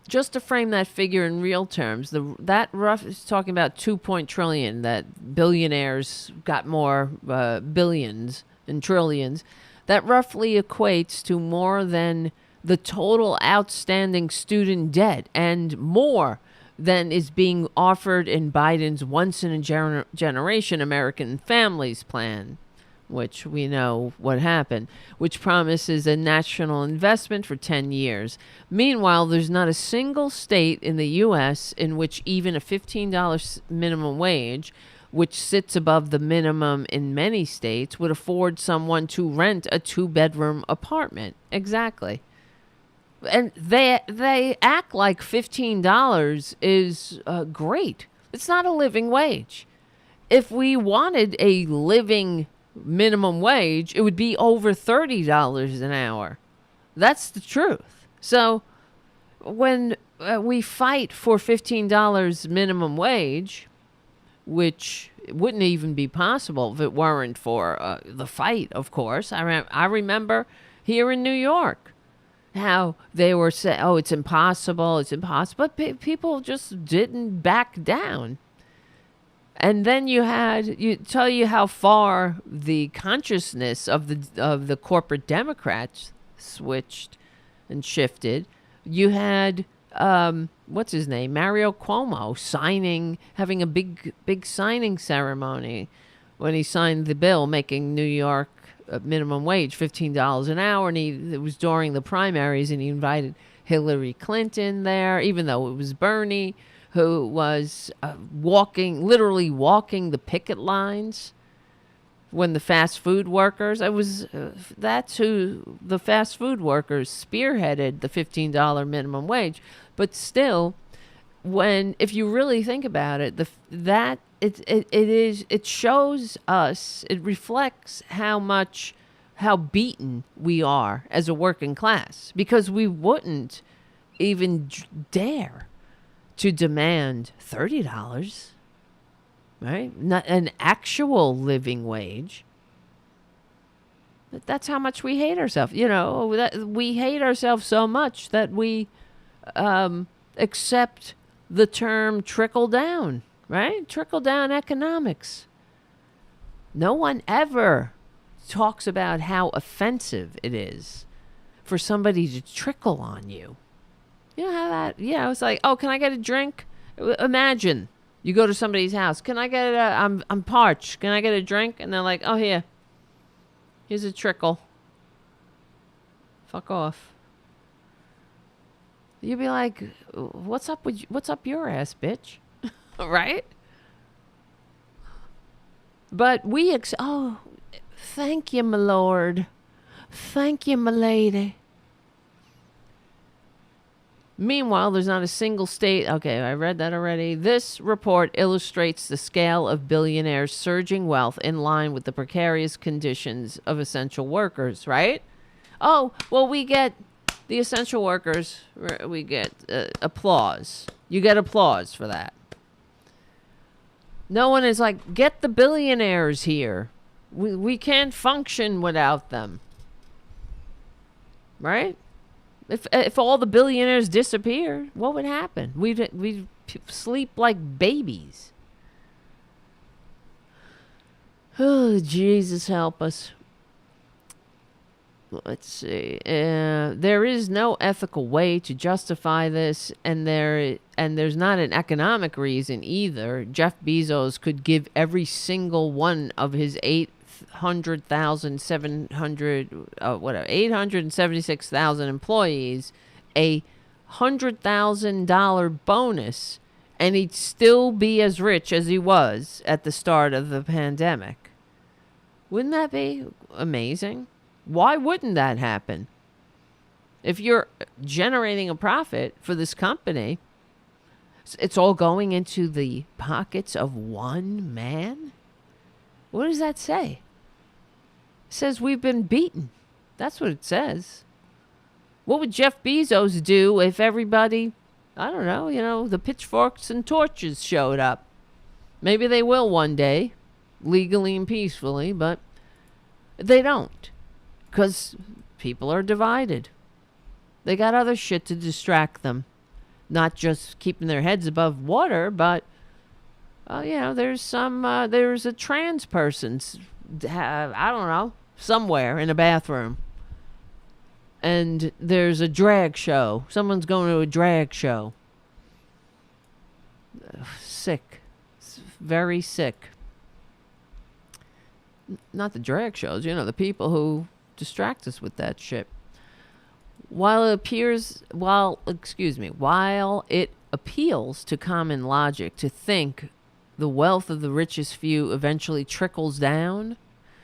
just to frame that figure in real terms, that rough is talking about 2 trillion. That billionaires got more billions and trillions. That roughly equates to more than the total outstanding student debt and more than is being offered in Biden's once-in-a-generation American Families Plan, which we know what happened, which promises a national investment for 10 years. Meanwhile, there's not a single state in the U.S. in which even a $15 minimum wage, which sits above the minimum in many states, would afford someone to rent a 2-bedroom apartment. Exactly. And they act like $15 is great. It's not a living wage. If we wanted a living minimum wage, it would be over $30 an hour. That's the truth. So when we fight for $15 minimum wage, which wouldn't even be possible if it weren't for the fight, of course. I remember here in New York how they were saying, oh, it's impossible. But people just didn't back down. And then you tell you how far the consciousness of the corporate Democrats switched and shifted. You had what's his name, Mario Cuomo, having a big signing ceremony when he signed the bill making New York minimum wage $15 an hour, and it was during the primaries, and he invited Hillary Clinton there, even though it was Bernie who was literally walking the picket lines when the fast food workers, that's who the fast food workers spearheaded the $15 minimum wage. But still, if you really think about it, it shows us, it reflects how beaten we are as a working class, because we wouldn't even dare to demand $30, right? Not an actual living wage. That's how much we hate ourselves. We hate ourselves so much that we accept the term trickle down, right? Trickle down economics. No one ever talks about how offensive it is for somebody to trickle on you. You know how that, it's like, oh, can I get a drink? Imagine you go to somebody's house. Can I get I'm parched. Can I get a drink? And they're like, oh, here's a trickle. Fuck off. You'd be like, what's up your ass, bitch? Right? But thank you, my lord. Thank you, my lady. Meanwhile, there's not a single state. Okay, I read that already. This report illustrates the scale of billionaires' surging wealth in line with the precarious conditions of essential workers, right? Oh, well, we get the essential workers, we get applause. You get applause for that. No one is like, get the billionaires here. We can't function without them. Right? If all the billionaires disappeared, what would happen? We'd sleep like babies. Oh, Jesus help us. let's see. There is no ethical way to justify this, and there's not an economic reason either. Jeff Bezos could give every single one of his 876,000 employees a $100,000 bonus, and he'd still be as rich as he was at the start of the pandemic. Wouldn't that be amazing? Why wouldn't that happen? If you're generating a profit for this company, it's all going into the pockets of one man? What does that say? It says we've been beaten. That's what it says. What would Jeff Bezos do if everybody, I don't know, the pitchforks and torches showed up? Maybe they will one day, legally and peacefully, but they don't. Because people are divided. They got other shit to distract them. Not just keeping their heads above water, but, there's a trans person, I don't know, somewhere in a bathroom. And there's a drag show. Someone's going to a drag show. Sick. It's very sick. Not the drag shows, the people who distract us with that shit. While it appeals to common logic to think the wealth of the richest few eventually trickles down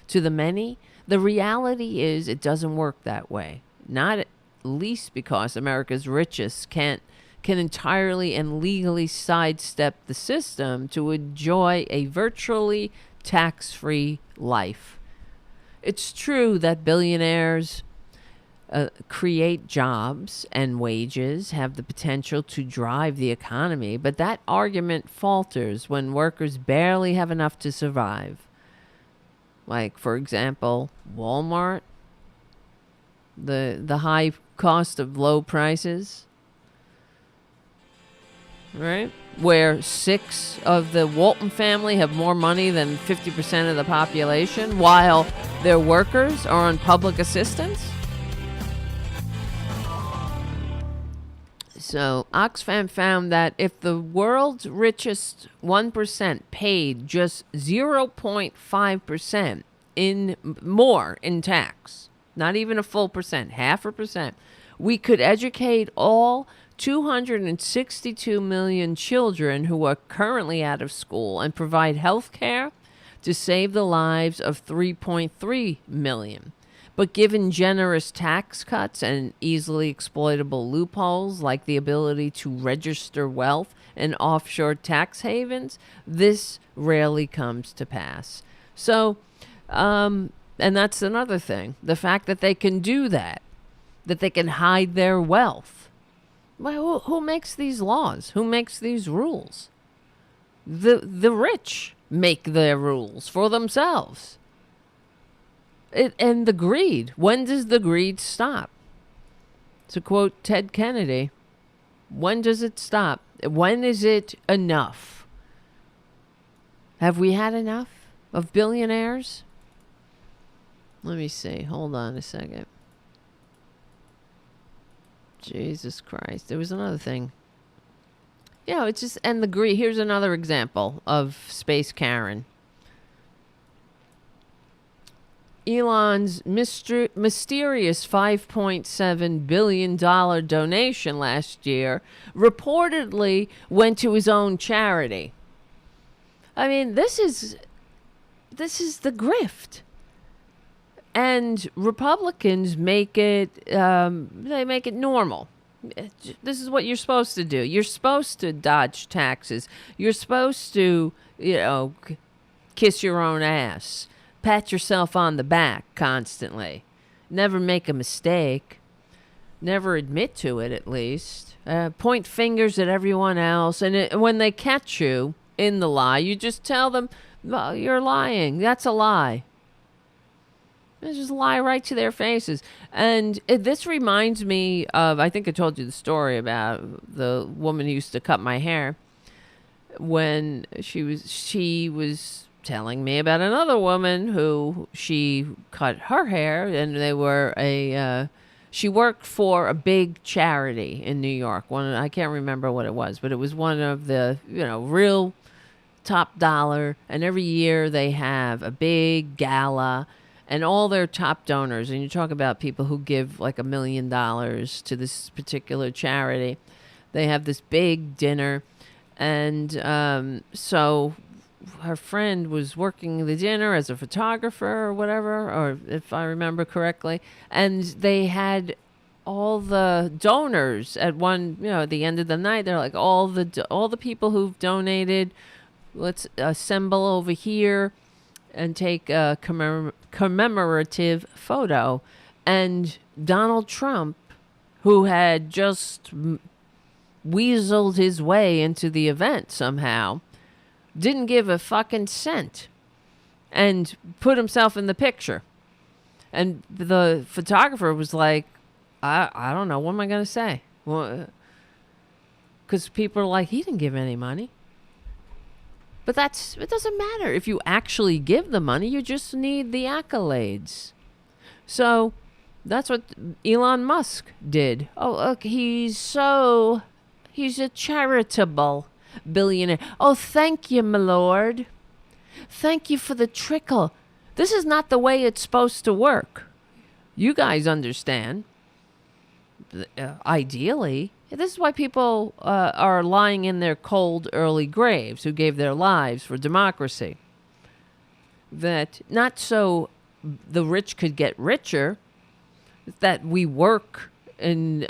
to the many, the reality is it doesn't work that way. Not at least because America's richest can entirely and legally sidestep the system to enjoy a virtually tax-free life. It's true that billionaires create jobs and wages, have the potential to drive the economy, but that argument falters when workers barely have enough to survive. Like, for example, Walmart, the high cost of low prices, right? Where 6 of the Walton family have more money than 50% of the population, while their workers are on public assistance. So Oxfam found that if the world's richest 1% paid just 0.5% more in tax, not even a full percent, 0.5%, we could educate all 262 million children who are currently out of school and provide health care to save the lives of 3.3 million. But given generous tax cuts and easily exploitable loopholes like the ability to register wealth in offshore tax havens, this rarely comes to pass. So, and that's another thing. The fact that they can do that they can hide their wealth. Well, who makes these laws? Who makes these rules? The rich make their rules for themselves. And the greed. When does the greed stop? To quote Ted Kennedy, when does it stop? When is it enough? Have we had enough of billionaires? Let me see. Hold on a second. Jesus Christ. There was another thing. It's just, and the greed. Here's another example of Space Karen. Elon's mysterious $5.7 billion donation last year reportedly went to his own charity. I mean, this is the grift. And Republicans make it, they make it normal. This is what you're supposed to do. You're supposed to dodge taxes. You're supposed to, kiss your own ass. Pat yourself on the back constantly. Never make a mistake. Never admit to it, at least. Point fingers at everyone else. And when they catch you in the lie, you just tell them, well, you're lying. That's a lie. They just lie right to their faces. And this reminds me of, I think I told you the story about the woman who used to cut my hair. When she was telling me about another woman who she cut her hair, and they were she worked for a big charity in New York. I can't remember what it was, but it was one of the, real top dollar. And every year they have a big gala, and all their top donors, and you talk about people who give like $1 million to this particular charity, they have this big dinner. And so her friend was working the dinner as a photographer or whatever, or if I remember correctly, and they had all the donors at at the end of the night. They're like, all the people who've donated, let's assemble over here and take a commemorative photo. And Donald Trump, who had just weaseled his way into the event somehow, didn't give a fucking cent and put himself in the picture. And the photographer was like, I don't know, what am I going to say? Well, because people are like, he didn't give any money. But it doesn't matter. If you actually give the money, you just need the accolades. So that's what Elon Musk did. Oh, look, he's a charitable billionaire. Oh, thank you, my lord. Thank you for the trickle. This is not the way it's supposed to work. You guys understand. Ideally, this is why people are lying in their cold early graves who gave their lives for democracy. That not so the rich could get richer, that we work and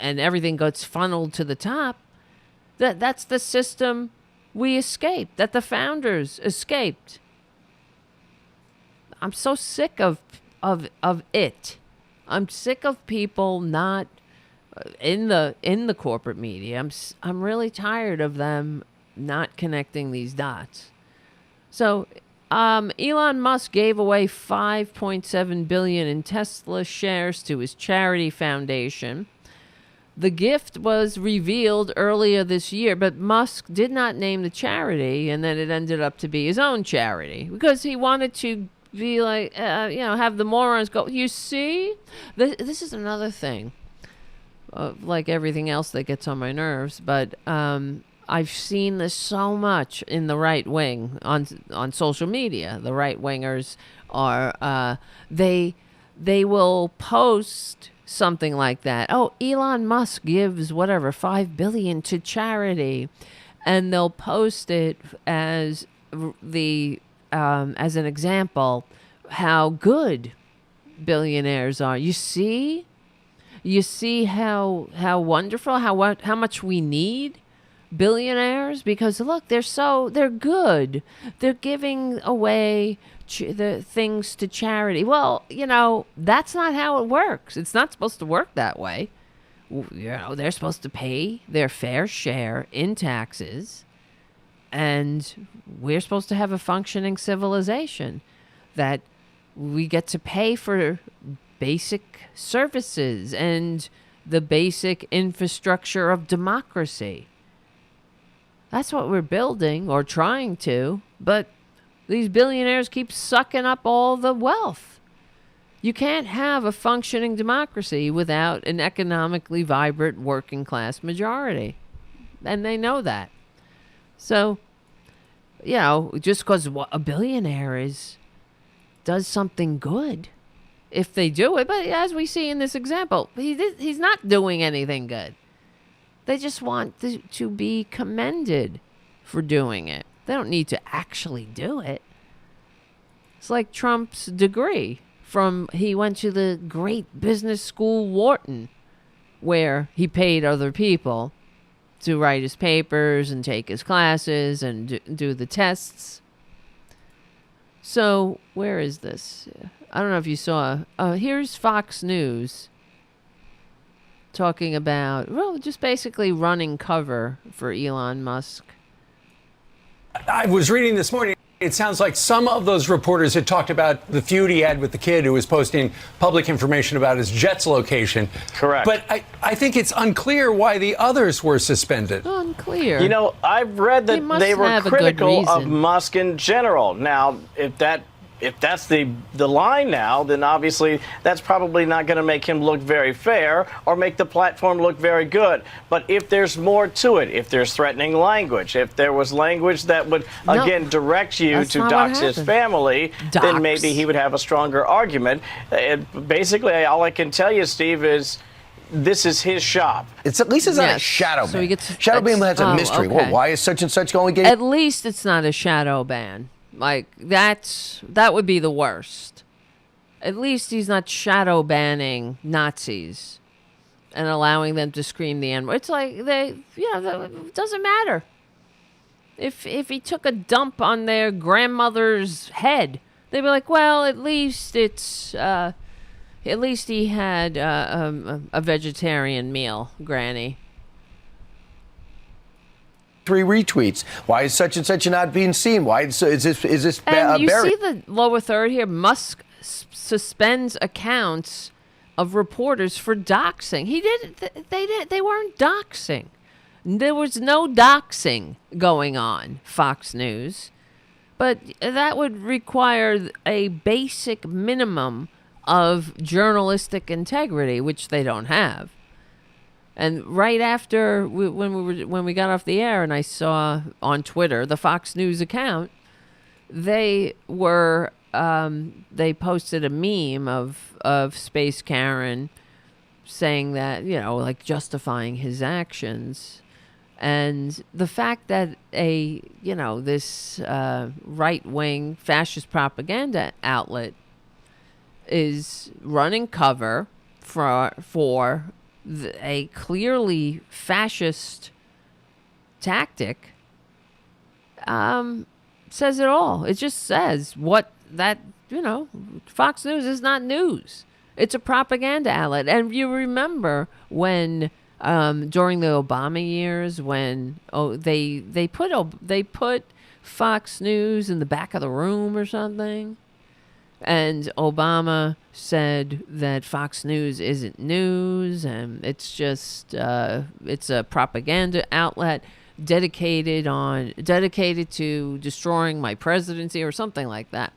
everything gets funneled to the top. That's the system we escaped, that the founders escaped. I'm so sick of it. I'm sick of people not in the corporate media. I'm really tired of them not connecting these dots. So Elon Musk gave away $5.7 billion in Tesla shares to his charity foundation. The gift was revealed earlier this year, but Musk did not name the charity, and then it ended up to be his own charity because he wanted to be like, have the morons go, you see? This is another thing, like everything else that gets on my nerves, but I've seen this so much in the right wing on social media. The right wingers are, they will post something like that. Oh, Elon Musk gives whatever, $5 billion to charity. And they'll post it as as an example, how good billionaires are. You see how wonderful, how much we need billionaires, because look, they're good. They're giving away the things to charity. Well, that's not how it works. It's not supposed to work that way. They're supposed to pay their fair share in taxes, and we're supposed to have a functioning civilization that we get to pay for basic services and the basic infrastructure of democracy. That's what we're building or trying to, but these billionaires keep sucking up all the wealth. You can't have a functioning democracy without an economically vibrant working class majority. And they know that. So, just because a billionaire does something good, if they do it, but as we see in this example, he's not doing anything good. They just want to be commended for doing it. They don't need to actually do it. It's like Trump's degree he went to the great business school Wharton, where he paid other people to write his papers and take his classes and do the tests. So where is this? I don't know if you saw. Here's Fox News talking about, just basically running cover for Elon Musk. I was reading this morning. It sounds like some of those reporters had talked about the feud he had with the kid who was posting public information about his jet's location. Correct. But I think it's unclear why the others were suspended. Unclear. You know, I've read that they were critical of Musk in general. Now, if that's the line now, then obviously that's probably not going to make him look very fair or make the platform look very good. But if there's more to it, if there's threatening language, if there was language that would, again, direct you to dox his family, then maybe he would have a stronger argument. Basically, all I can tell you, Steve, is this is his shop. It's at least it's not a shadow ban. So he gets, shadow ban has a mystery. Okay. Well, why is such and such going to get? At least it's not a shadow ban. Like, that would be the worst. At least he's not shadow banning Nazis and allowing them to scream the N-word. It's like, it doesn't matter. If he took a dump on their grandmother's head, they'd be like, well, at least it's, at least he had a vegetarian meal, Granny. 3 retweets. Why is such and such not being seen? Why is this and you buried? see the lower third here. Musk suspends accounts of reporters for doxing. He didn't. They weren't doxing. There was no doxing going on. Fox News, but that would require a basic minimum of journalistic integrity, which they don't have. And right after when we got off the air, and I saw on Twitter the Fox News account, they posted a meme of Space Karen saying that, like justifying his actions, and the fact that this right wing fascist propaganda outlet is running cover for a clearly fascist tactic says it all. It just says Fox News is not news. It's a propaganda outlet. And you remember when during the Obama years when they put Fox News in the back of the room or something. And Obama said that Fox News isn't news, and it's just it's a propaganda outlet dedicated to destroying my presidency or something like that.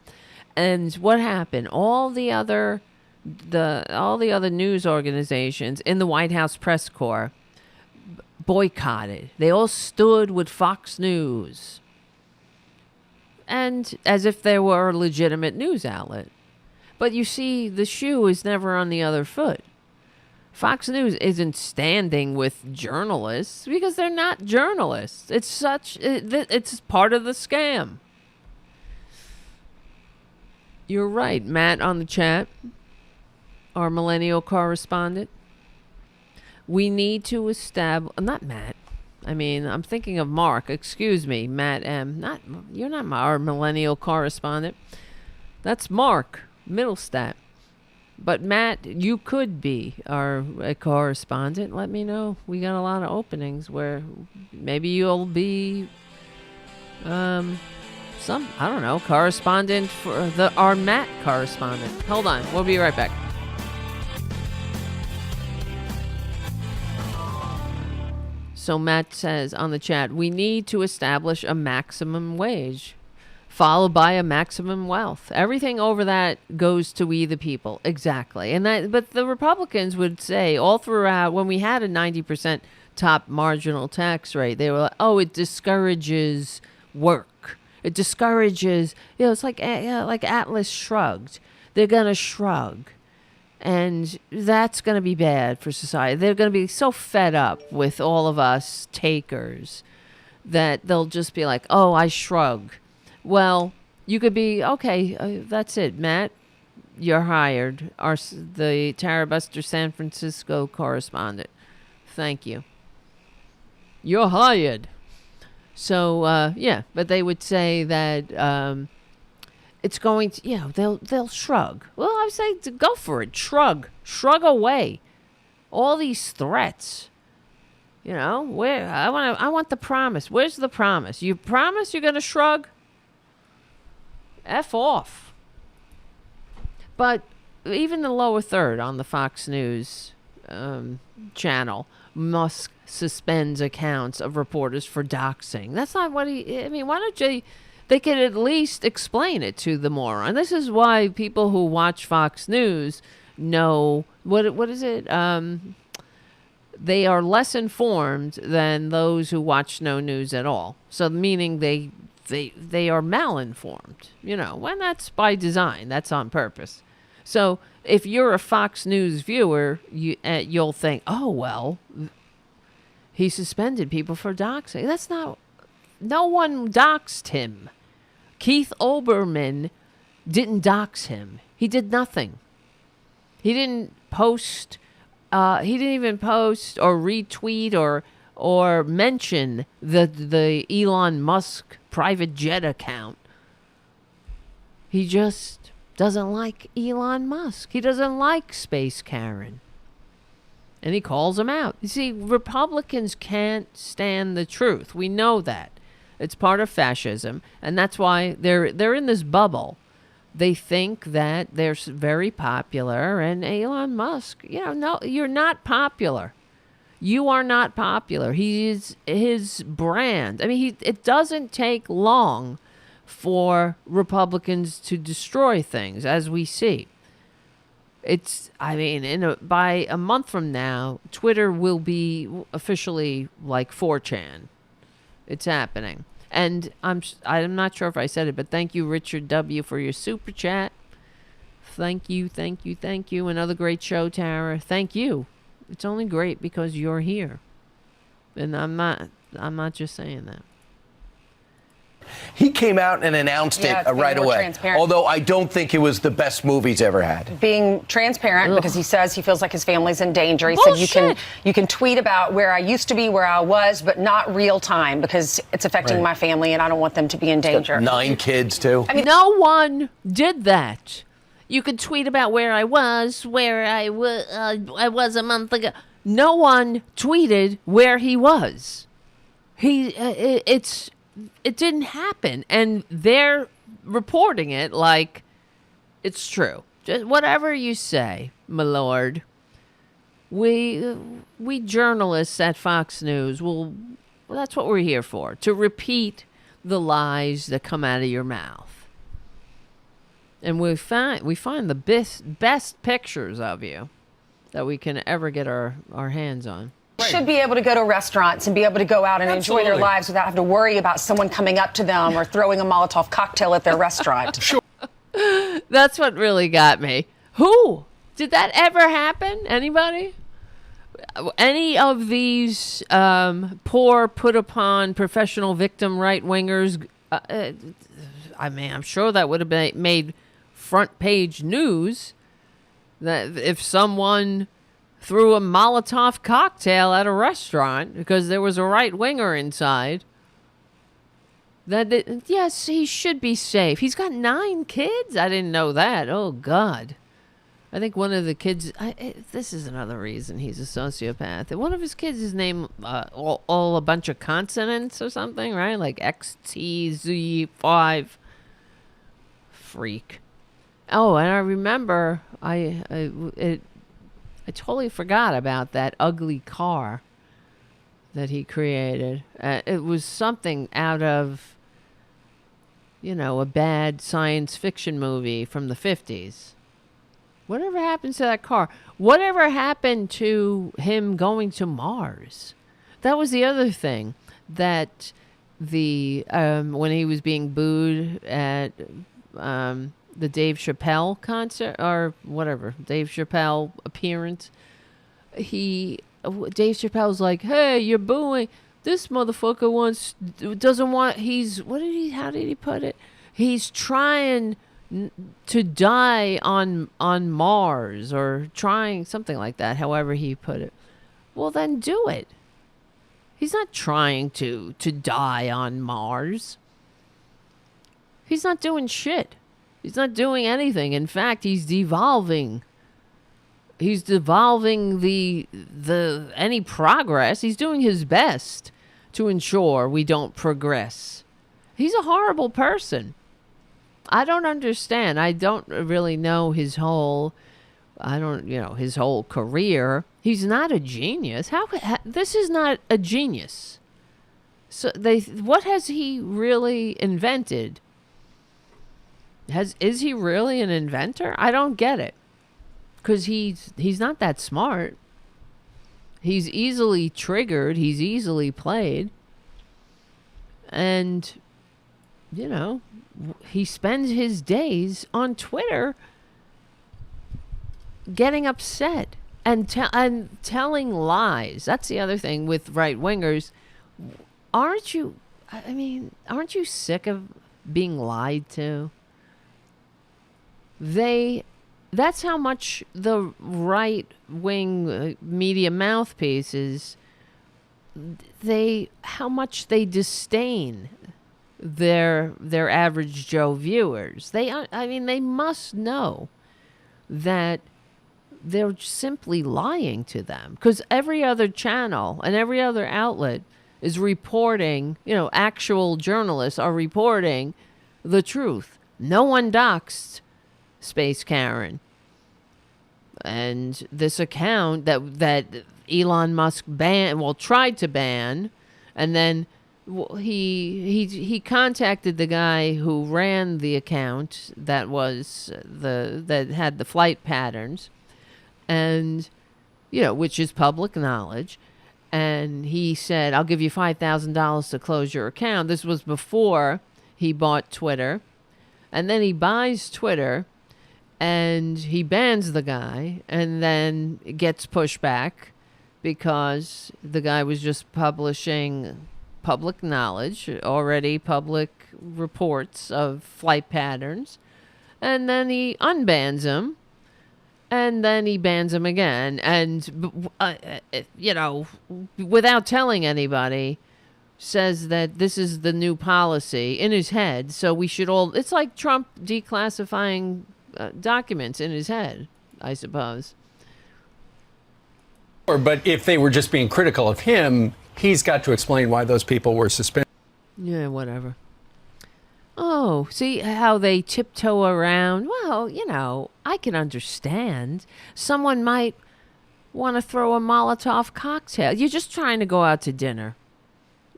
And what happened? All the other news organizations in the White House press corps boycotted. They all stood with Fox News. And as if they were a legitimate news outlet. But you see, the shoe is never on the other foot. Fox News isn't standing with journalists because they're not journalists. It's part of the scam. You're right, Matt on the chat, our millennial correspondent. We need to establish, not Matt. I mean, I'm thinking of Mark. Excuse me, Matt M. You're not our millennial correspondent. That's Mark Middlestaedt. But Matt, you could be our correspondent. Let me know. We got a lot of openings where maybe you'll be correspondent for our Matt correspondent. Hold on. We'll be right back. So Matt says on the chat, we need to establish a maximum wage, followed by a maximum wealth. Everything over that goes to we the people. Exactly. But the Republicans would say all throughout, when we had a 90% top marginal tax rate, they were like, oh, it discourages work. It discourages, it's like Atlas shrugged. They're going to shrug. And that's going to be bad for society. They're going to be so fed up with all of us takers that they'll just be like, oh, I shrug. Well, you could be, okay, that's it, Matt. You're hired. The Tarabuster San Francisco correspondent. Thank you. You're hired. So, but they would say that it's going to, they'll shrug. Well, I would say to go for it. Shrug away. All these threats. I want the promise. Where's the promise? You promise you're going to shrug? F off. But even the lower third on the Fox News channel, Musk suspends accounts of reporters for doxing. That's not what I mean, why don't they could at least explain it to the moron. This is why people who watch Fox News know, what is it? They are less informed than those who watch no news at all. So meaning they are malinformed, when that's by design, that's on purpose. So if you're a Fox News viewer, you'll think, oh, well, he suspended people for doxing. That's not, no one doxed him. Keith Olbermann didn't dox him. He did nothing. He didn't post, he didn't even post or retweet or mention the Elon Musk private jet account. He just doesn't like Elon Musk. He doesn't like Space Karen. And he calls him out. You see, Republicans can't stand the truth. We know that. It's part of fascism. And that's why they're in this bubble. They think that they're very popular. And Elon Musk, no, you're not popular. You are not popular. His brand. I mean, it doesn't take long for Republicans to destroy things, as we see. By a month from now, Twitter will be officially like 4chan. It's happening. And I'm not sure if I said it, but thank you, Richard W., for your super chat. Thank you. Another great show, Tara. Thank you. It's only great because you're here. And I'm not just saying that. He came out and announced it right away. Although I don't think it was the best move he's ever had. Being transparent, because he says he feels like his family's in danger. He said you can tweet about where I used to be, where I was, but not real time because it's affecting my family and I don't want them to be in danger. 9 kids too. I mean, no one did that. You could tweet about where I was a month ago. No one tweeted where he was. It didn't happen, and they're reporting it like it's true. Just whatever you say, my lord. We journalists at Fox News that's what we're here for, to repeat the lies that come out of your mouth. And we find the best pictures of you that we can ever get our hands on. Should be able to go to restaurants and be able to go out and enjoy their lives without having to worry about someone coming up to them or throwing a Molotov cocktail at their restaurant. Sure. That's what really got me. Who? Did that ever happen? Anybody? Any of these poor, put-upon, professional victim right-wingers? I'm sure that would have made front-page news that if someone threw a Molotov cocktail at a restaurant because there was a right-winger inside. Yes, he should be safe. He's got 9 kids? I didn't know that. Oh, God. I think one of the kids... this is another reason he's a sociopath. One of his kids is named all a bunch of consonants or something, right? Like XTZ5. Freak. Oh, and I remember I totally forgot about that ugly car that he created. It was something out of, a bad science fiction movie from the 50s. Whatever happened to that car? Whatever happened to him going to Mars? That was the other thing. That when he was being booed at the Dave Chappelle concert or whatever, Dave Chappelle appearance. Dave Chappelle's like, hey, you're booing. This motherfucker how did he put it? He's trying to die on Mars or trying something like that, however he put it. Well, then do it. He's not trying to die on Mars. He's not doing shit. He's not doing anything. In fact, he's devolving. He's devolving any progress. He's doing his best to ensure we don't progress. He's a horrible person. I don't understand. I don't really know his whole career. He's not a genius. This is not a genius. So what has he really invented? Is he really an inventor? I don't get it. Because he's not that smart. He's easily triggered. He's easily played. And, he spends his days on Twitter getting upset and telling lies. That's the other thing with right-wingers. Aren't you sick of being lied to? That's how much the right-wing media mouthpieces, how much they disdain their average Joe viewers. They must know that they're simply lying to them, because every other channel and every other outlet is reporting, actual journalists are reporting the truth. No one doxed Space Karen. And this account that Elon Musk tried to ban, and then he contacted the guy who ran the account that had the flight patterns, and which is public knowledge, and he said, I'll give you $5,000 to close your account. This was before he bought Twitter, and then he buys Twitter, and he bans the guy, and then gets pushback because the guy was just publishing public knowledge, already public reports of flight patterns, and then he unbans him, and then he bans him again, and without telling anybody, says that this is the new policy in his head, so we should all, it's like Trump declassifying documents in his head, I suppose. But if they were just being critical of him, he's got to explain why those people were suspended. Yeah, whatever. Oh, see how they tiptoe around? Well, I can understand. Someone might want to throw a Molotov cocktail. You're just trying to go out to dinner,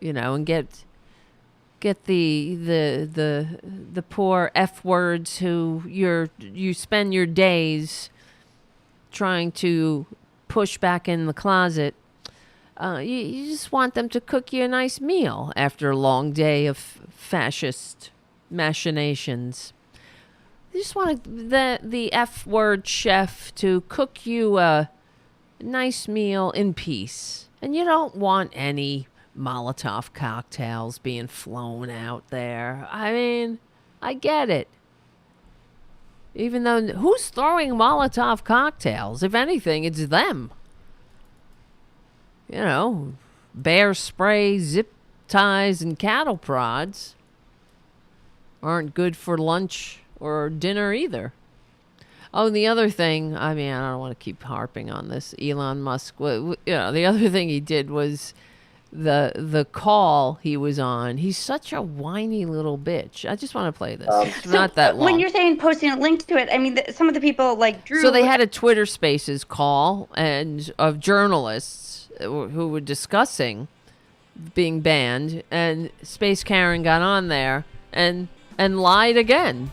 and get the poor F words who you spend your days trying to push back in the closet. You just want them to cook you a nice meal after a long day of fascist machinations. You just want the F word chef to cook you a nice meal in peace. And you don't want any Molotov cocktails being flown out there. I get it. Even though, who's throwing Molotov cocktails? If anything, it's them. Bear spray, zip ties, and cattle prods aren't good for lunch or dinner either. Oh, and the other thing, I don't want to keep harping on this. Elon Musk, the other thing he did was the call he was on. He's such a whiny little bitch. I just want to play this. It's not that long. When you're saying posting a link to it, some of the people like Drew. So they had a Twitter Spaces call of journalists who were discussing being banned, and Space Karen got on there and lied again.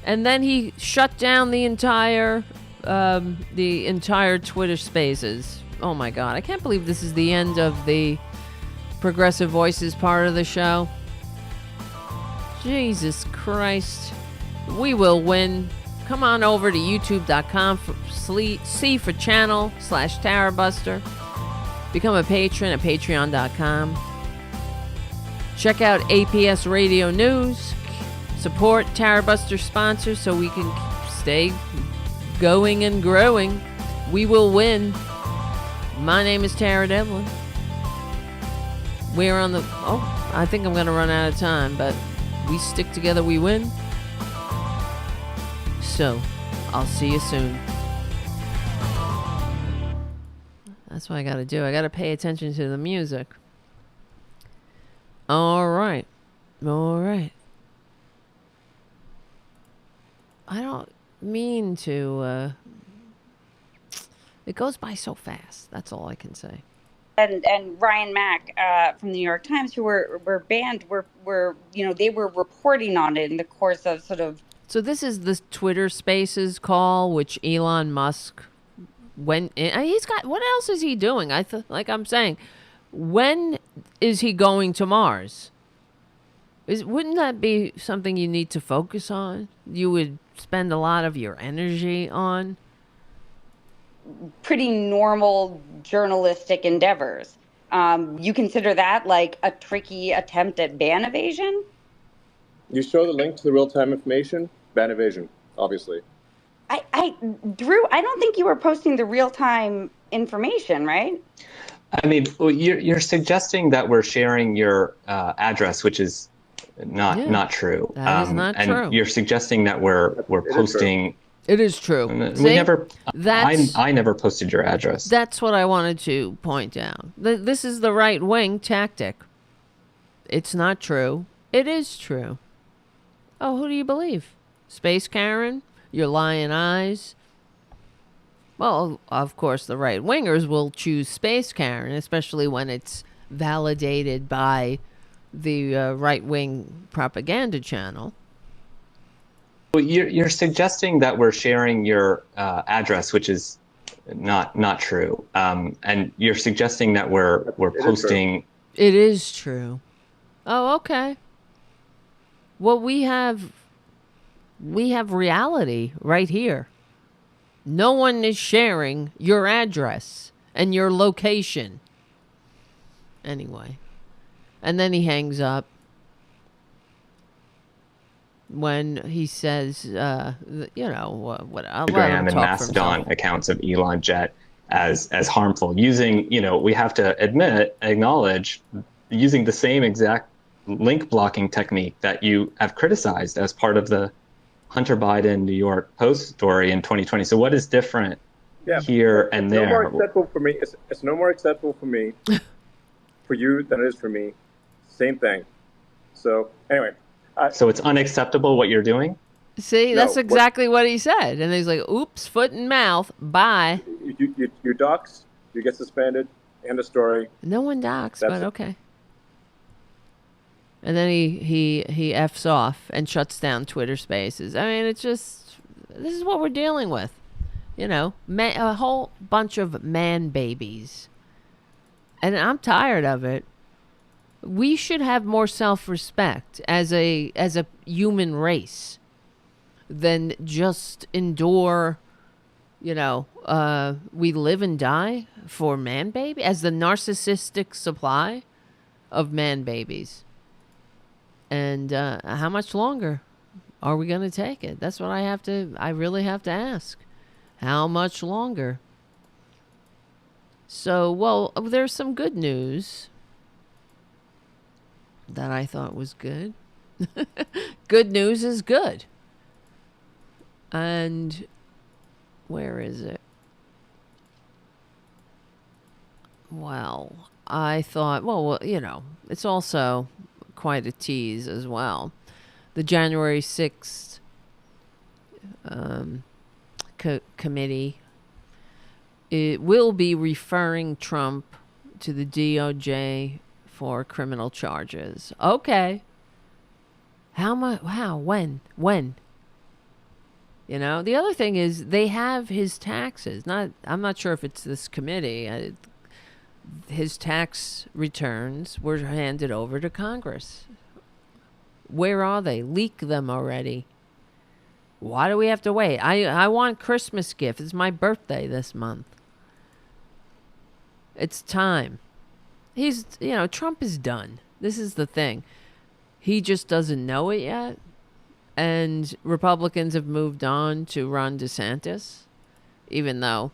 And then he shut down the entire Twitter Spaces. Oh my God, I can't believe this is the end of the Progressive Voices part of the show. Jesus Christ. We will win. Come on over to youtube.com/C for channel/Tarabuster. Become a patron at patreon.com. Check out APS Radio News. Support Tarabuster sponsors so we can stay going and growing. We will win. My name is Tara Devlin. We're on the... Oh, I think I'm going to run out of time, but we stick together, we win. So, I'll see you soon. That's what I got to do. I got to pay attention to the music. All right. I don't mean to. It goes by so fast. That's all I can say. And Ryan Mack from the New York Times, who were banned, were they were reporting on it in the course of sort of. So this is the Twitter Spaces call, which Elon Musk went in. He's got, what else is he doing? Like I'm saying, when is he going to Mars? Wouldn't that be something you need to focus on? You would spend a lot of your energy on? Pretty normal journalistic endeavors. You consider that like a tricky attempt at ban evasion? You show the link to the real-time information, ban evasion, obviously. Drew, I don't think you were posting the real-time information, right? I mean, you're suggesting that we're sharing your address, which is not true. That is not true. And you're suggesting that we're posting. It is true. I never posted your address. That's what I wanted to point out. This is the right-wing tactic. It's not true. It is true. Oh, who do you believe? Space Karen? Your lying eyes? Well, of course, the right-wingers will choose Space Karen, especially when it's validated by the right-wing propaganda channel. You're suggesting that we're sharing your address, which is not true. And you're suggesting that we're posting. It is true. Oh, okay. Well, we have reality right here. No one is sharing your address and your location. Anyway. And then he hangs up when he says, what Instagram and Mastodon accounts of Elon Jet as harmful, using, we have to acknowledge, using the same exact link blocking technique that you have criticized as part of the Hunter Biden New York Post story in 2020. So what is different here and there? No more acceptable for me. It's no more acceptable for me, for you than it is for me. Same thing. So anyway. So it's unacceptable what you're doing? See, that's exactly what he said. And he's like, oops, foot and mouth, bye. You dox, you get suspended, end of story. No one docs, but okay. And then he F's off and shuts down Twitter Spaces. I mean, it's just, this is what we're dealing with. A whole bunch of man babies. And I'm tired of it. We should have more self-respect as a human race than just endure, we live and die for man baby as the narcissistic supply of man babies. And how much longer are we going to take it? That's what I really have to ask. How much longer? So, there's some good news that I thought was good. Good news is good. And where is it? Well, I thought, it's also quite a tease as well. The January 6th committee, it will be referring Trump to the DOJ for criminal charges. Okay. How much? How? When? The other thing is they have his taxes. I'm not sure if it's this committee. His tax returns were handed over to Congress. Where are they? Leak them already. Why do we have to wait? I want Christmas gifts. It's my birthday this month. It's time. Trump is done. This is the thing. He just doesn't know it yet. And Republicans have moved on to Ron Desantis, even though,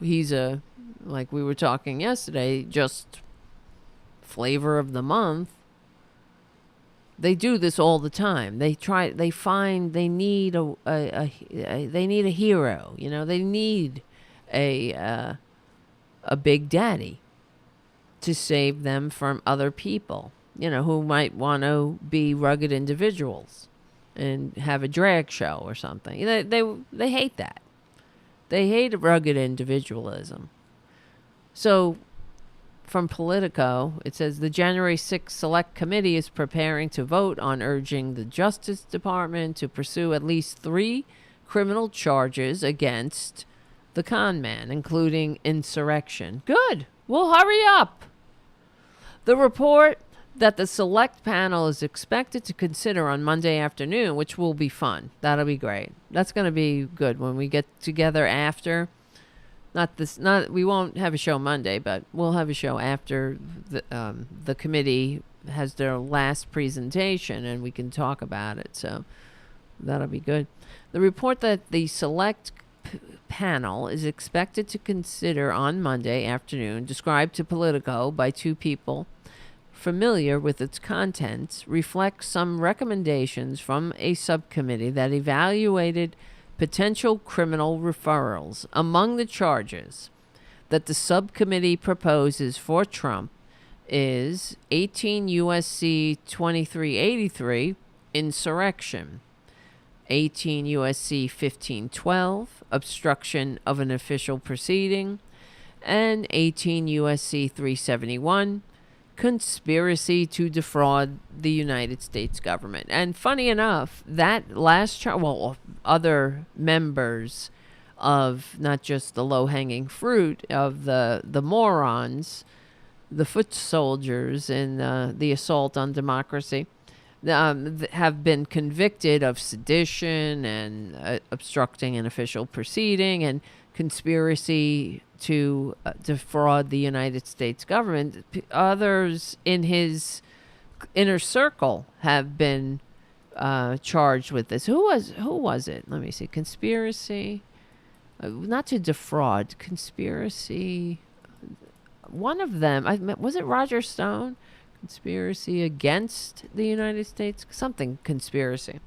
he's like we were talking yesterday, just flavor of the month. They do this all the time. They need they need a hero. They need a big daddy to save them from other people, who might want to be rugged individuals. and have a drag show or something. They hate that. They hate rugged individualism. So from Politico, it says the January 6th Select Committee is preparing to vote on urging the Justice Department to pursue at least 3 criminal charges against the con man, including insurrection. Good. We'll hurry up. The report that the select panel is expected to consider on Monday afternoon, which will be fun. That'll be great. That's going to be good when we get together after. We won't have a show Monday, but we'll have a show after the committee has their last presentation, and we can talk about it. So that'll be good. The report that the select panel is expected to consider on Monday afternoon, described to Politico by 2 people familiar with its contents, reflects some recommendations from a subcommittee that evaluated potential criminal referrals. Among the charges that the subcommittee proposes for Trump is 18 U.S.C. 2383, insurrection, 18 U.S.C. 1512, obstruction of an official proceeding, and 18 U.S.C. 371, conspiracy to defraud the United States government. And funny enough, that last other members of not just the low-hanging fruit of the morons, the foot soldiers in the assault on democracy, have been convicted of sedition and obstructing an official proceeding and conspiracy to defraud the United States government. Others in his inner circle have been charged with this. Who was it? Let me see. Conspiracy, not to defraud. Conspiracy. One of them, was it Roger Stone? Conspiracy against the United States? Something conspiracy.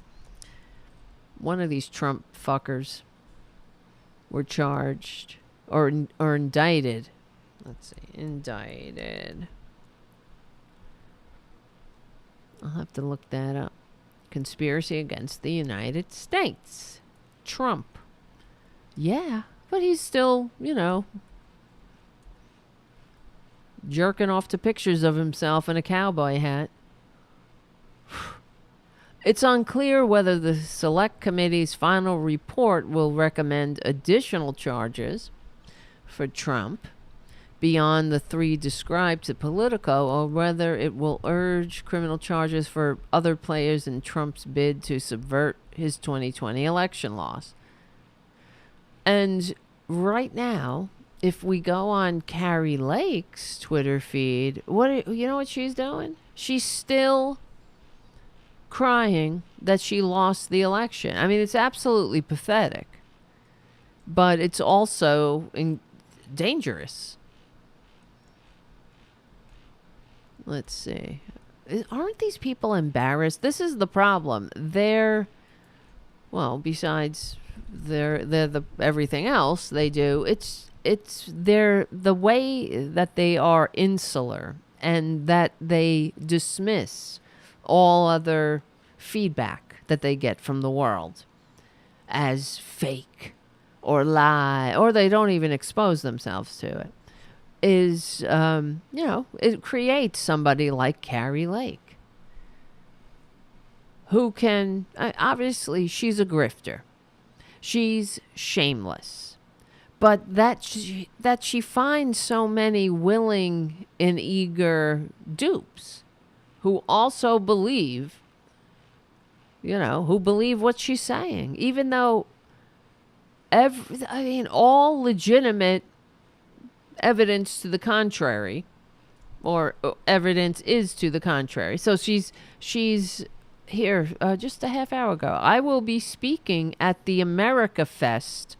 One of these Trump fuckers were charged or indicted. Let's see. Indicted. I'll have to look that up. Conspiracy against the United States. Trump. Yeah, but he's still, jerking off to pictures of himself in a cowboy hat. It's unclear whether the Select Committee's final report will recommend additional charges for Trump beyond the 3 described to Politico, or whether it will urge criminal charges for other players in Trump's bid to subvert his 2020 election loss. And right now, if we go on Carrie Lake's Twitter feed, you know what she's doing? She's still crying that she lost the election. I mean, it's absolutely pathetic, but it's also dangerous. Let's see. Aren't these people embarrassed? This is the problem. Besides they're the everything else they do, it's the way that they are insular and that they dismiss all other feedback that they get from the world as fake or lie, or they don't even expose themselves to it, is, it creates somebody like Carrie Lake, who can, obviously she's a grifter. She's shameless. But that she finds so many willing and eager dupes who also believe, who believe what she's saying, even though all legitimate evidence to the contrary, or evidence is to the contrary. So she's here just a half hour ago. I will be speaking at the America Fest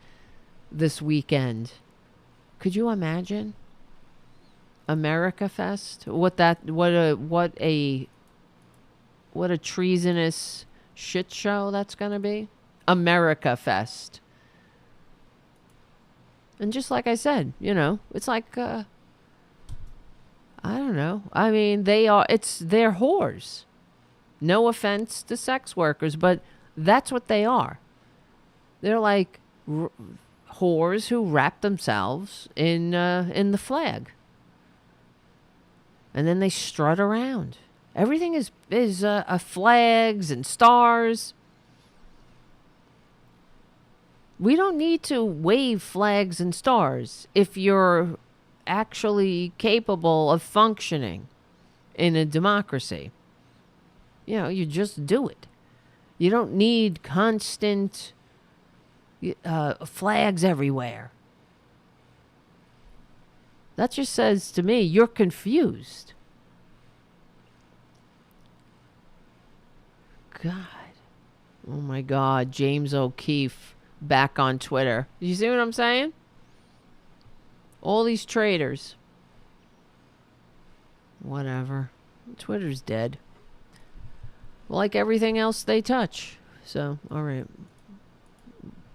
this weekend. Could you imagine? America Fest? What a treasonous shit show that's gonna be. America Fest. And just like I said, it's like I don't know. I mean, they're whores. No offense to sex workers, but that's what they are. They're like whores who wrap themselves in the flag. And then they strut around. Everything is flags and stars. We don't need to wave flags and stars if you're actually capable of functioning in a democracy. You just do it. You don't need constant flags everywhere. That just says to me, you're confused. God. Oh my God. James O'Keefe back on Twitter. You see what I'm saying? All these traitors. Whatever. Twitter's dead. Like everything else they touch. So, all right.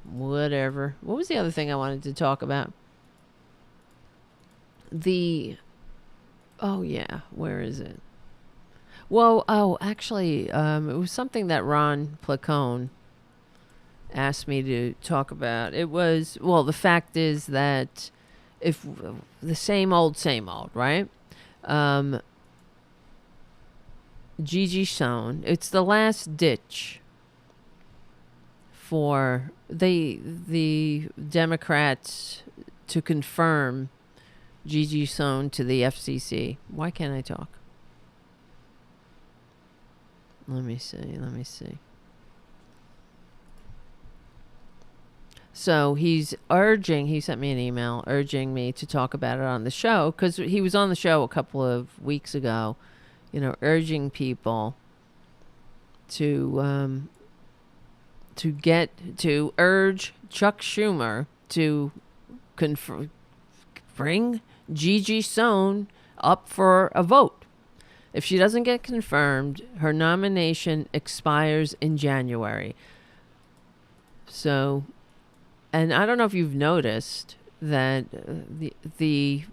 Whatever. What was the other thing I wanted to talk about? Oh yeah, where is it? Well, actually, it was something that Ron Placone asked me to talk about. It was, the fact is that if the same old, right? Gigi Sohn, it's the last ditch for the Democrats to confirm Gigi Sohn to the FCC. Why can't I talk? Let me see. So he sent me an email urging me to talk about it on the show, because he was on the show a couple of weeks ago, urging people to urge Chuck Schumer to bring Gigi Sohn up for a vote. If she doesn't get confirmed, her nomination expires in January. So, and I don't know if you've noticed that the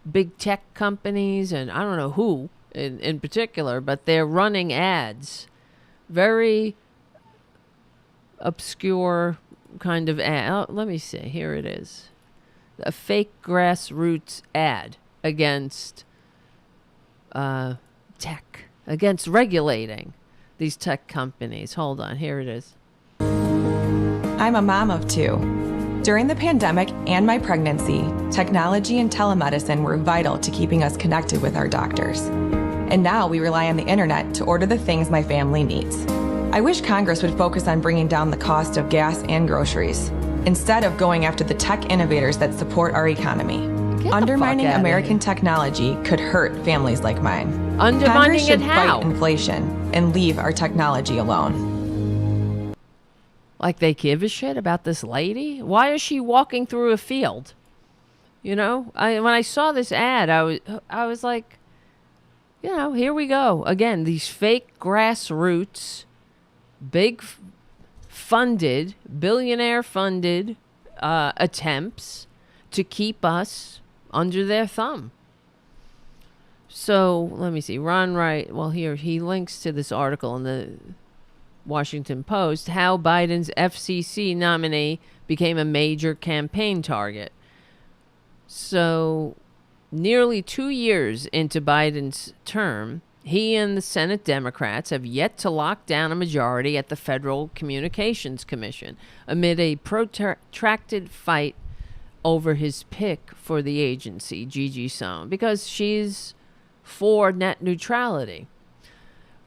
big tech companies, and I don't know who in particular, but they're running ads, very obscure kind of ad. Oh, let me see. Here it is. A fake grassroots ad against tech, against regulating these tech companies. Hold on. Here it is. I'm a mom of two. During the pandemic and my pregnancy, technology and telemedicine were vital to keeping us connected with our doctors. And now we rely on the internet to order the things my family needs. I wish Congress would focus on bringing down the cost of gas and groceries, instead of going after the tech innovators that support our economy. Undermining American technology could hurt families like mine. Congress should fight inflation and leave our technology alone. Like they give a shit about this lady? Why is she walking through a field? When I saw this ad, I was like, here we go again. These fake grassroots, big funded, billionaire funded attempts to keep us under their thumb. So let me see. Ron Wright, here he links to this article in the Washington Post, how Biden's FCC nominee became a major campaign target. So nearly 2 years into Biden's term, he and the Senate Democrats have yet to lock down a majority at the Federal Communications Commission amid a protracted fight over his pick for the agency, Gigi Sohn, because she's for net neutrality.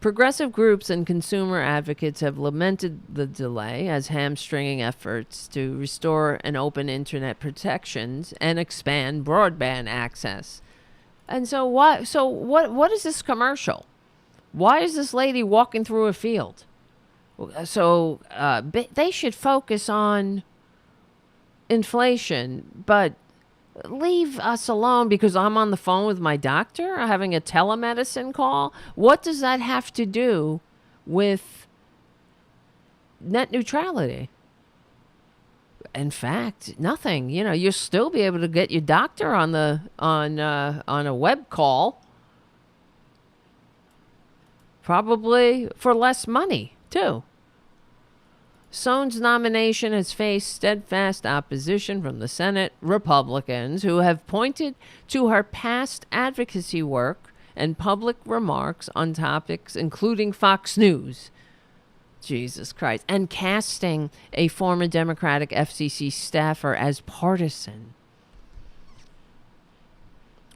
Progressive groups and consumer advocates have lamented the delay as hamstringing efforts to restore and open internet protections and expand broadband access. And so what is this commercial? Why is this lady walking through a field? So they should focus on inflation, but leave us alone because I'm on the phone with my doctor having a telemedicine call. What does that have to do with net neutrality? In fact, nothing. You'll still be able to get your doctor on a web call. Probably for less money, too. Sohn's nomination has faced steadfast opposition from the Senate Republicans, who have pointed to her past advocacy work and public remarks on topics including Fox News. Jesus Christ. And casting a former Democratic FCC staffer as partisan.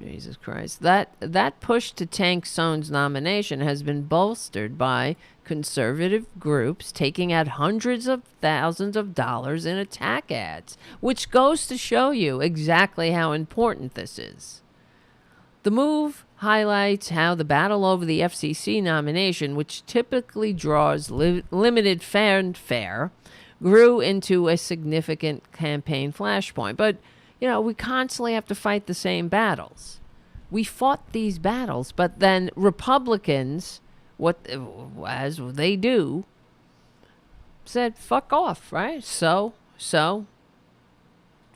Jesus Christ. That push to tank Sohn's nomination has been bolstered by conservative groups taking out hundreds of thousands of dollars in attack ads, which goes to show you exactly how important this is. The move highlights how the battle over the FCC nomination, which typically draws limited fanfare, grew into a significant campaign flashpoint. But we constantly have to fight the same battles. We fought these battles, but then Republicans, as they do, said, fuck off, right? So,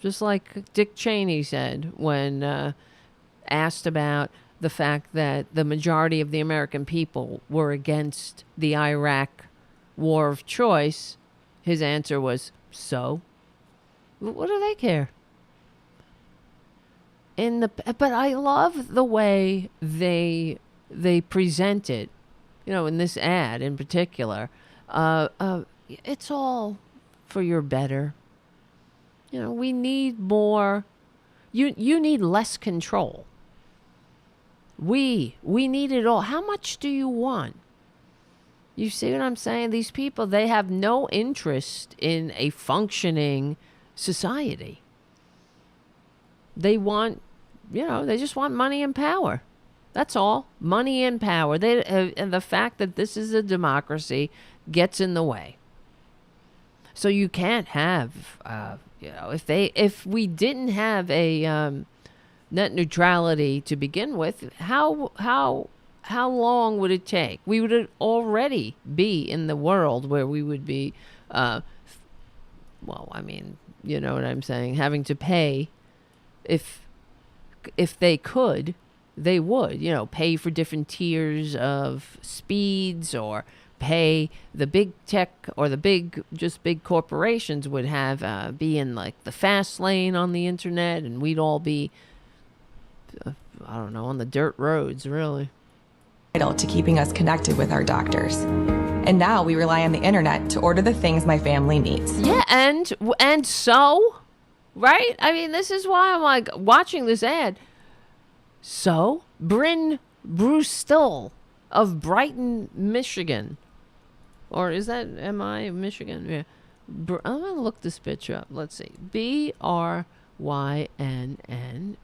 just like Dick Cheney said when asked about the fact that the majority of the American people were against the Iraq war of choice, his answer was, so? What do they care? But I love the way they present it, in this ad in particular. It's all for your better. We need more. You need less control. We need it all. How much do you want? You see what I'm saying? These people, they have no interest in a functioning society. They want, they just want money and power. That's all. Money and power. And the fact that this is a democracy gets in the way. So you can't have, if we didn't have a net neutrality to begin with, how long would it take? We would already be in the world where we would be, you know what I'm saying, having to pay. If they could, they would, pay for different tiers of speeds, or pay the big tech or the big corporations would have be in like the fast lane on the internet, and we'd all be, on the dirt roads, really. Vital to keeping us connected with our doctors. And now we rely on the internet to order the things my family needs. Yeah, and so... Right? I mean, this is why I'm like watching this ad. So, Bryn Brustol of Brighton, Michigan. Or is that, am I Michigan? Yeah. I'm going to look this bitch up. Let's see. BRYNN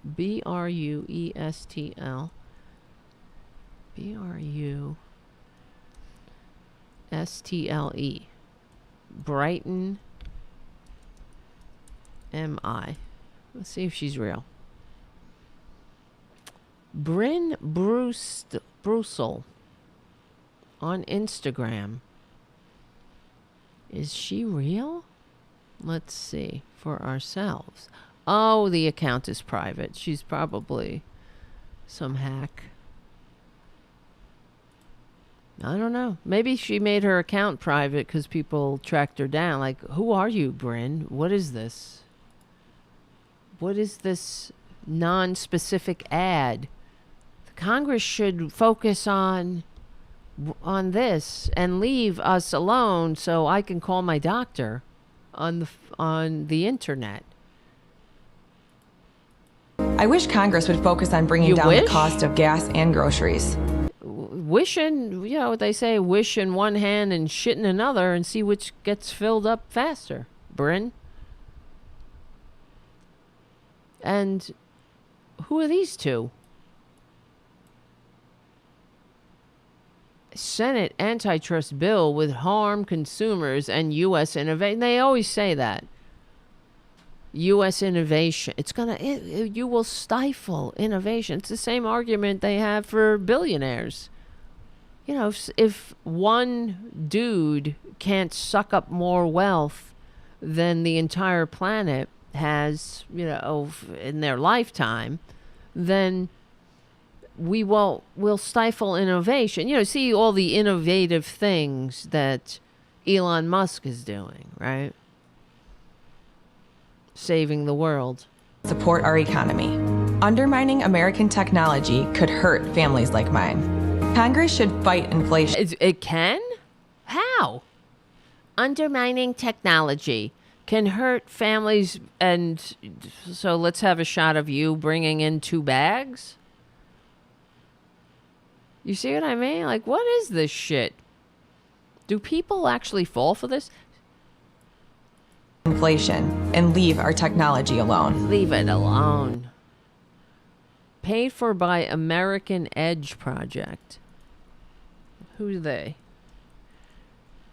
BRUESTL BRUSTLE Brighton MI. Let's see if she's real. Bryn Brusel on Instagram. Is she real? Let's see for ourselves. Oh, the account is private. She's probably some hack. I don't know. Maybe she made her account private because people tracked her down. Like, who are you, Bryn? What is this? What is this non-specific ad? The Congress should focus on this and leave us alone so I can call my doctor on the internet. I wish Congress would focus on bringing down the cost of gas and groceries. Wishing, what they say, wish in one hand and shit in another, and see which gets filled up faster, Bryn. And who are these two? Senate antitrust bill would harm consumers and U.S. innovation. They always say that. U.S. innovation. You will stifle innovation. It's the same argument they have for billionaires. If one dude can't suck up more wealth than the entire planet has, in their lifetime, then we'll stifle innovation. See all the innovative things that Elon Musk is doing, right? Saving the world. Support our economy. Undermining American technology could hurt families like mine. Congress should fight inflation. It can? How? Undermining technology can hurt families, and so let's have a shot of you bringing in 2 bags? You see what I mean? Like, what is this shit? Do people actually fall for this? Inflation and leave our technology alone. Leave it alone. Paid for by American Edge Project. Who's they?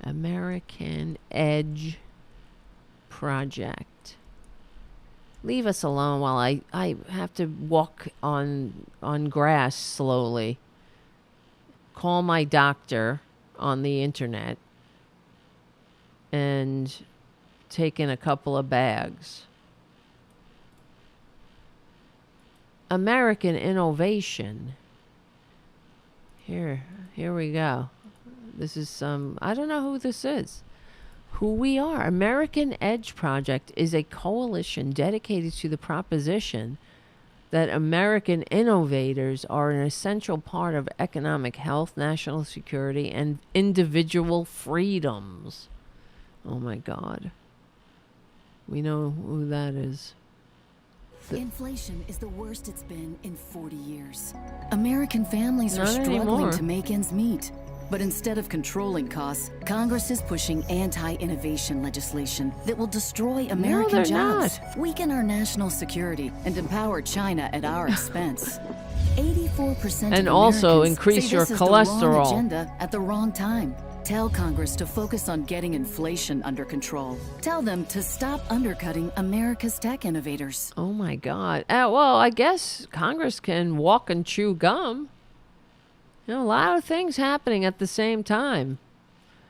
American Edge Project. Leave us alone while I have to walk on grass slowly. Call my doctor on the internet and take in a couple of bags. American innovation. Here we go. This is I don't know who this is. Who we are. American Edge Project is a coalition dedicated to the proposition that American innovators are an essential part of economic health, national security, and individual freedoms. Oh my God. We know who that is. Inflation is the worst it's been in 40 years. American families are Not struggling anymore. to make ends meet. But instead of controlling costs, Congress is pushing anti-innovation legislation that will destroy American jobs, weaken our national security, and empower China at our expense. 84% And of also Americans increase say your this is the wrong cholesterol. agenda at the wrong time. Tell Congress to focus on getting inflation under control. Tell them to stop undercutting America's tech innovators. Oh my God. Well, I guess Congress can walk and chew gum. A lot of things happening at the same time.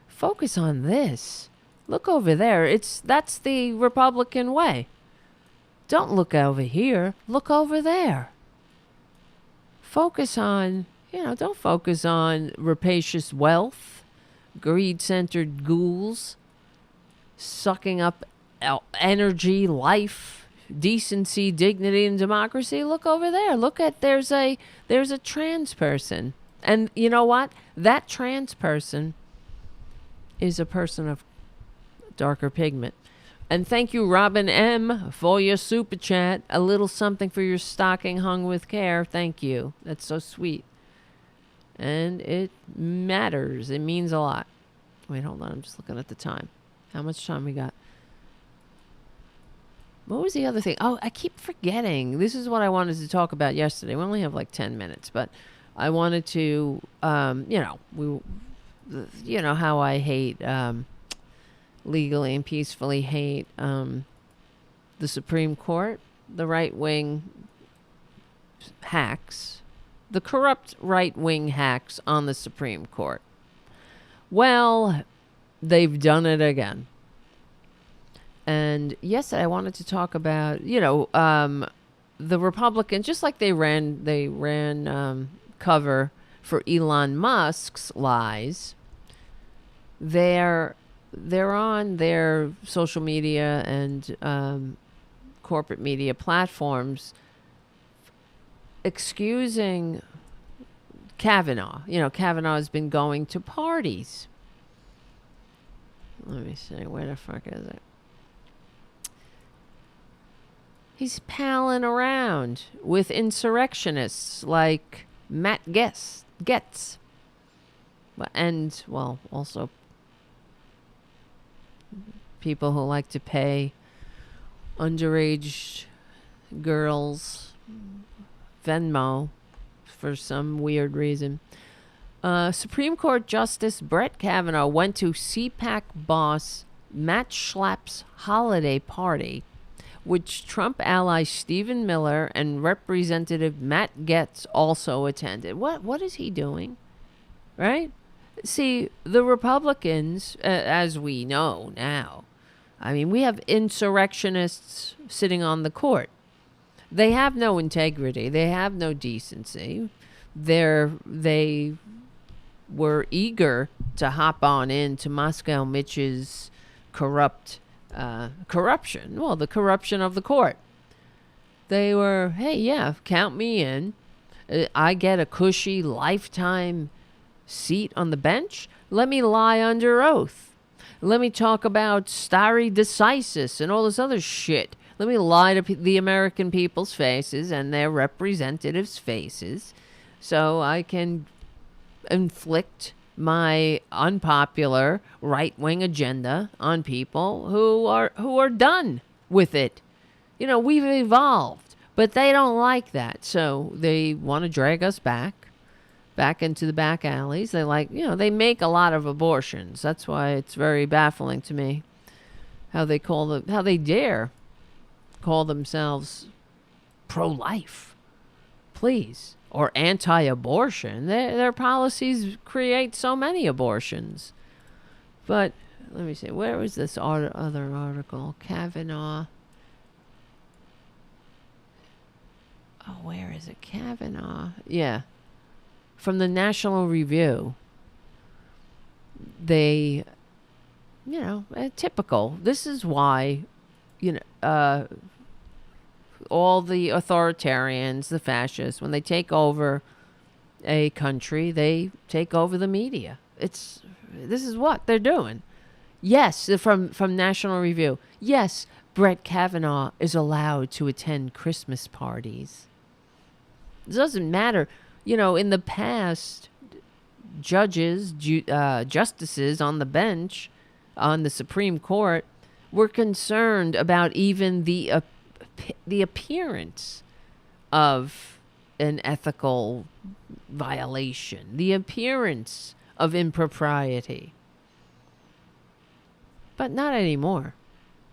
Focus on this. Look over there. That's the Republican way. Don't look over here. Look over there. Focus on, don't focus on rapacious wealth, greed-centered ghouls, sucking up energy, life, decency, dignity, and democracy. Look over there. Look at, there's a trans person. And you know what? That trans person is a person of darker pigment. And thank you, Robin M., for your super chat. A little something for your stocking hung with care. Thank you. That's so sweet. And it matters. It means a lot. Wait, hold on. I'm just looking at the time. How much time we got? What was the other thing? Oh, I keep forgetting. This is what I wanted to talk about yesterday. We only have like 10 minutes, but I wanted to, how I hate, legally and peacefully hate the Supreme Court, the right-wing hacks, the corrupt right-wing hacks on the Supreme Court. Well, they've done it again. And yesterday I wanted to talk about, the Republicans, just like they ran cover for Elon Musk's lies. They're on their social media and corporate media platforms excusing Kavanaugh. Kavanaugh has been going to parties. Let me see, where the fuck is it? He's palling around with insurrectionists like Matt Getz. And, also people who like to pay underage girls Venmo for some weird reason. Supreme Court Justice Brett Kavanaugh went to CPAC boss Matt Schlapp's holiday party, which Trump ally Stephen Miller and Representative Matt Getz also attended. What is he doing? Right? See, the Republicans, as we know now, we have insurrectionists sitting on the court. They have no integrity. They have no decency. they were eager to hop on into Moscow Mitch's corruption. Well, the corruption of the court. They were, hey, yeah, count me in. I get a cushy lifetime seat on the bench. Let me lie under oath. Let me talk about stare decisis and all this other shit. Let me lie to the American people's faces and their representatives' faces so I can inflict my unpopular right-wing agenda on people who are done with it. You know, we've evolved, but they don't like that. So they want to drag us back into the back alleys. They they make a lot of abortions. That's why it's very baffling to me how they dare call themselves pro-life, please, or anti-abortion. Their policies create so many abortions. But let me see, where was this other article? Kavanaugh. Oh, where is it? Kavanaugh. Yeah. From the National Review. They, typical. This is why, all the authoritarians, the fascists, when they take over a country, they take over the media. This is what they're doing. Yes, from National Review. Yes, Brett Kavanaugh is allowed to attend Christmas parties. It doesn't matter. In the past, judges, justices on the bench, on the Supreme Court, were concerned about even the appearance of an ethical violation, the appearance of impropriety. But not anymore.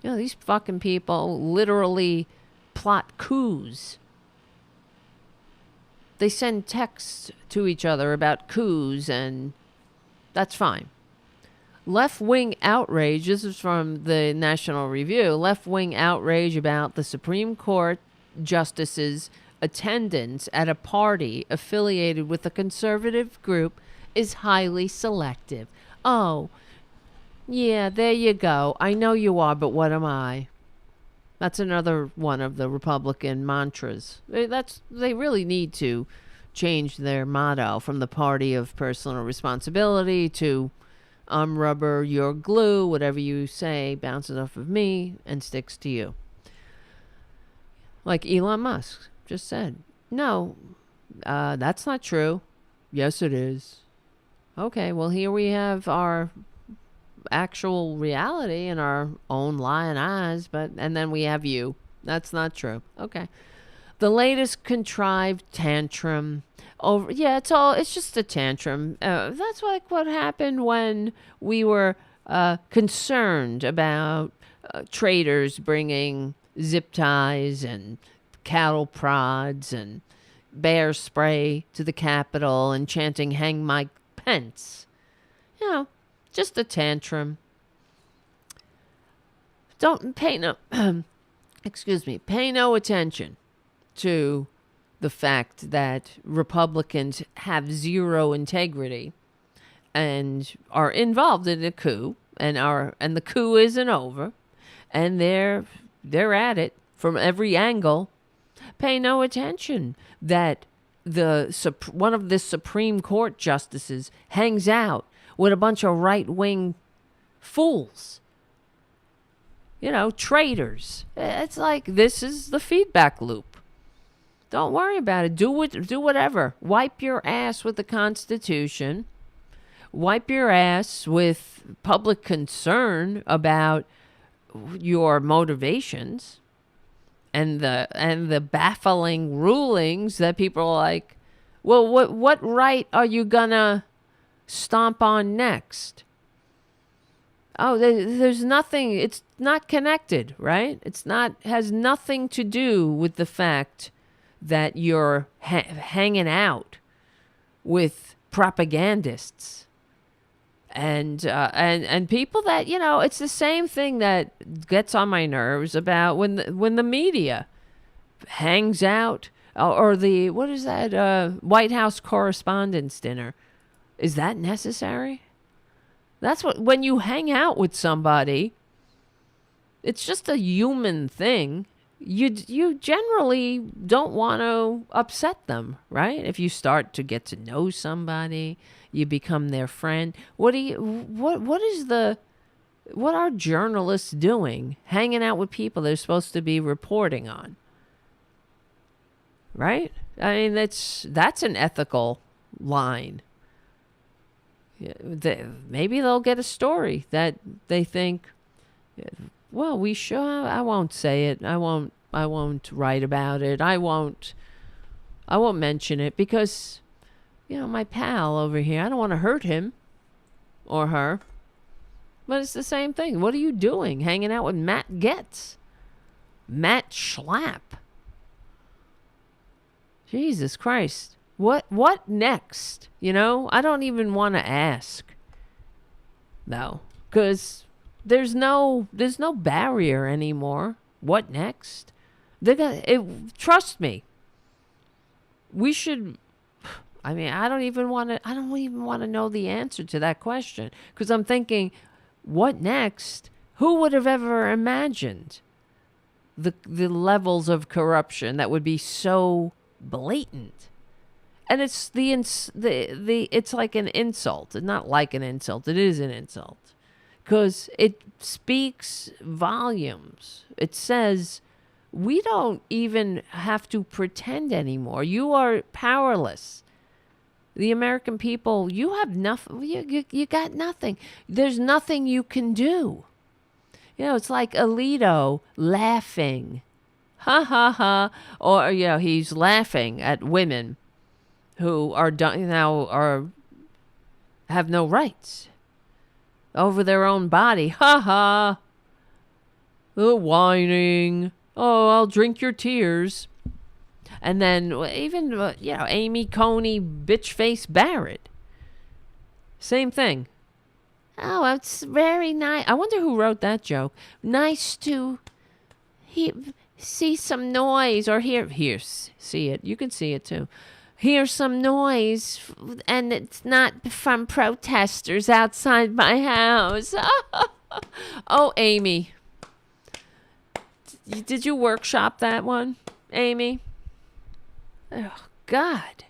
These fucking people literally plot coups. They send texts to each other about coups, and that's fine. Left-wing outrage, this is from the National Review, left-wing outrage about the Supreme Court justices' attendance at a party affiliated with a conservative group is highly selective. Oh, yeah, there you go. I know you are, but what am I? That's another one of the Republican mantras. They really need to change their motto from the party of personal responsibility to I'm rubber, you're glue, whatever you say bounces off of me and sticks to you. Like Elon Musk just said. No, that's not true. Yes, it is. Okay, well, here we have our actual reality in our own lying eyes, and then we have you. That's not true. Okay. The latest contrived tantrum over, it's just a tantrum. That's like what happened when we were concerned about traders bringing zip ties and cattle prods and bear spray to the Capitol and chanting "Hang Mike Pence." Just a tantrum. Don't pay no attention to the fact that Republicans have zero integrity and are involved in a coup, and the coup isn't over, and they're at it from every angle. Pay no attention that one of the Supreme Court justices hangs out with a bunch of right-wing fools. Traitors. It's like, this is the feedback loop. Don't worry about it. Do whatever. Wipe your ass with the Constitution. Wipe your ass with public concern about your motivations and the baffling rulings that people are like, well, what right are you gonna stomp on next? Oh, there's nothing. It's not connected, right? Has nothing to do with the fact that you're hanging out with propagandists and people that, it's the same thing that gets on my nerves about when the media hangs out Or the, what is that, White House Correspondents' Dinner. Is that necessary? That's what, when you hang out with somebody, it's just a human thing. You generally don't want to upset them, right? If you start to get to know somebody, you become their friend. What are journalists doing hanging out with people they're supposed to be reporting on? Right? I mean, that's an ethical line. Maybe they'll get a story that they think, well, we should. I won't say it. I won't write about it. I won't mention it because, my pal over here, I don't want to hurt him or her. But it's the same thing. What are you doing hanging out with Matt Gaetz? Matt Schlapp? Jesus Christ. What next? I don't even want to ask. No. Because there's no barrier anymore. What next? Trust me. We should. I mean, I don't even want to know the answer to that question because I'm thinking, what next? Who would have ever imagined the levels of corruption that would be so blatant? And it's it's like an insult. It's not like an insult. It is an insult. Because it speaks volumes. It says, we don't even have to pretend anymore. You are powerless. The American people, you have nothing. You got nothing. There's nothing you can do. It's like Alito laughing. Ha ha ha. Or, he's laughing at women who are have no rights over their own body. Ha ha. The whining. Oh, I'll drink your tears. And then even, Amy Coney, bitch-face Barrett. Same thing. Oh, it's very nice. I wonder who wrote that joke. Nice to see some noise or see it. You can see it too. Hear some noise, and it's not from protesters outside my house. Oh, Amy. Did you workshop that one, Amy? Oh, God.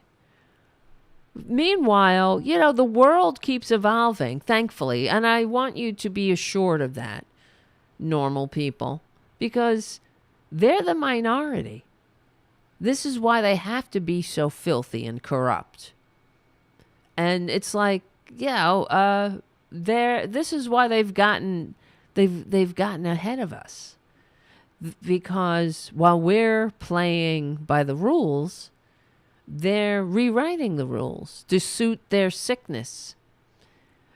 Meanwhile, the world keeps evolving, thankfully, and I want you to be assured of that, normal people, because they're the minority. This is why they have to be so filthy and corrupt. And it's like, this is why they've gotten ahead of us. Because while we're playing by the rules, they're rewriting the rules to suit their sickness.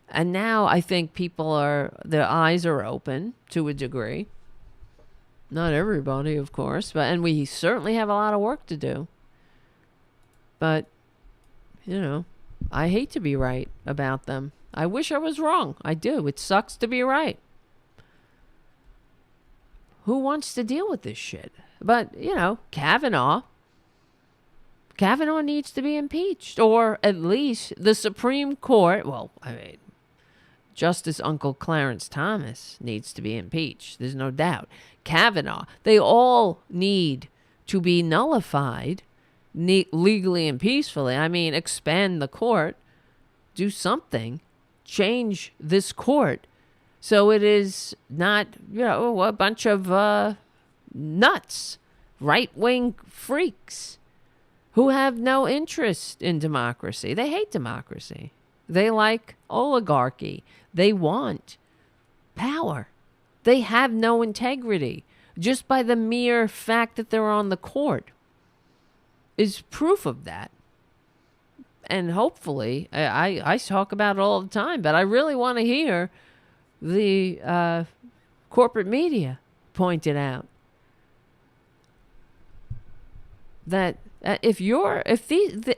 And now I think their eyes are open to a degree. Not everybody, of course, and we certainly have a lot of work to do. But, I hate to be right about them. I wish I was wrong. I do. It sucks to be right. Who wants to deal with this shit? But, Kavanaugh needs to be impeached. Or at least the Supreme Court, Justice Uncle Clarence Thomas needs to be impeached. There's no doubt. Kavanaugh, they all need to be nullified legally and peacefully. I mean, expand the court, do something, change this court so it is not, a bunch of nuts, right-wing freaks who have no interest in democracy. They hate democracy. They like oligarchy. They want power. They have no integrity. Just by the mere fact that they're on the court is proof of that. And hopefully, I talk about it all the time, but I really want to hear the corporate media point it out. That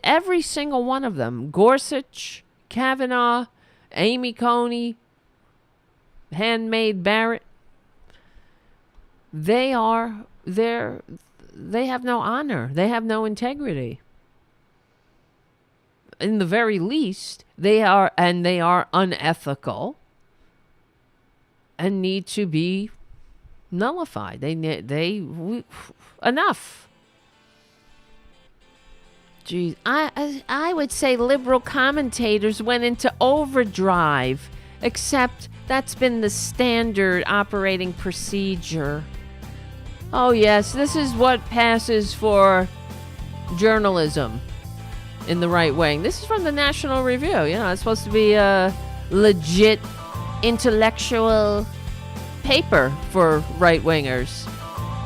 every single one of them, Gorsuch, Kavanaugh, Amy Coney, Handmaid Barrett, they're they have no honor. They have no integrity. In the very least, they are unethical and need to be nullified. Enough. Jeez, I would say liberal commentators went into overdrive, except that's been the standard operating procedure. Oh yes, this is what passes for journalism in the right wing. This is from the National Review. You know, it's supposed to be a legit intellectual paper for right wingers.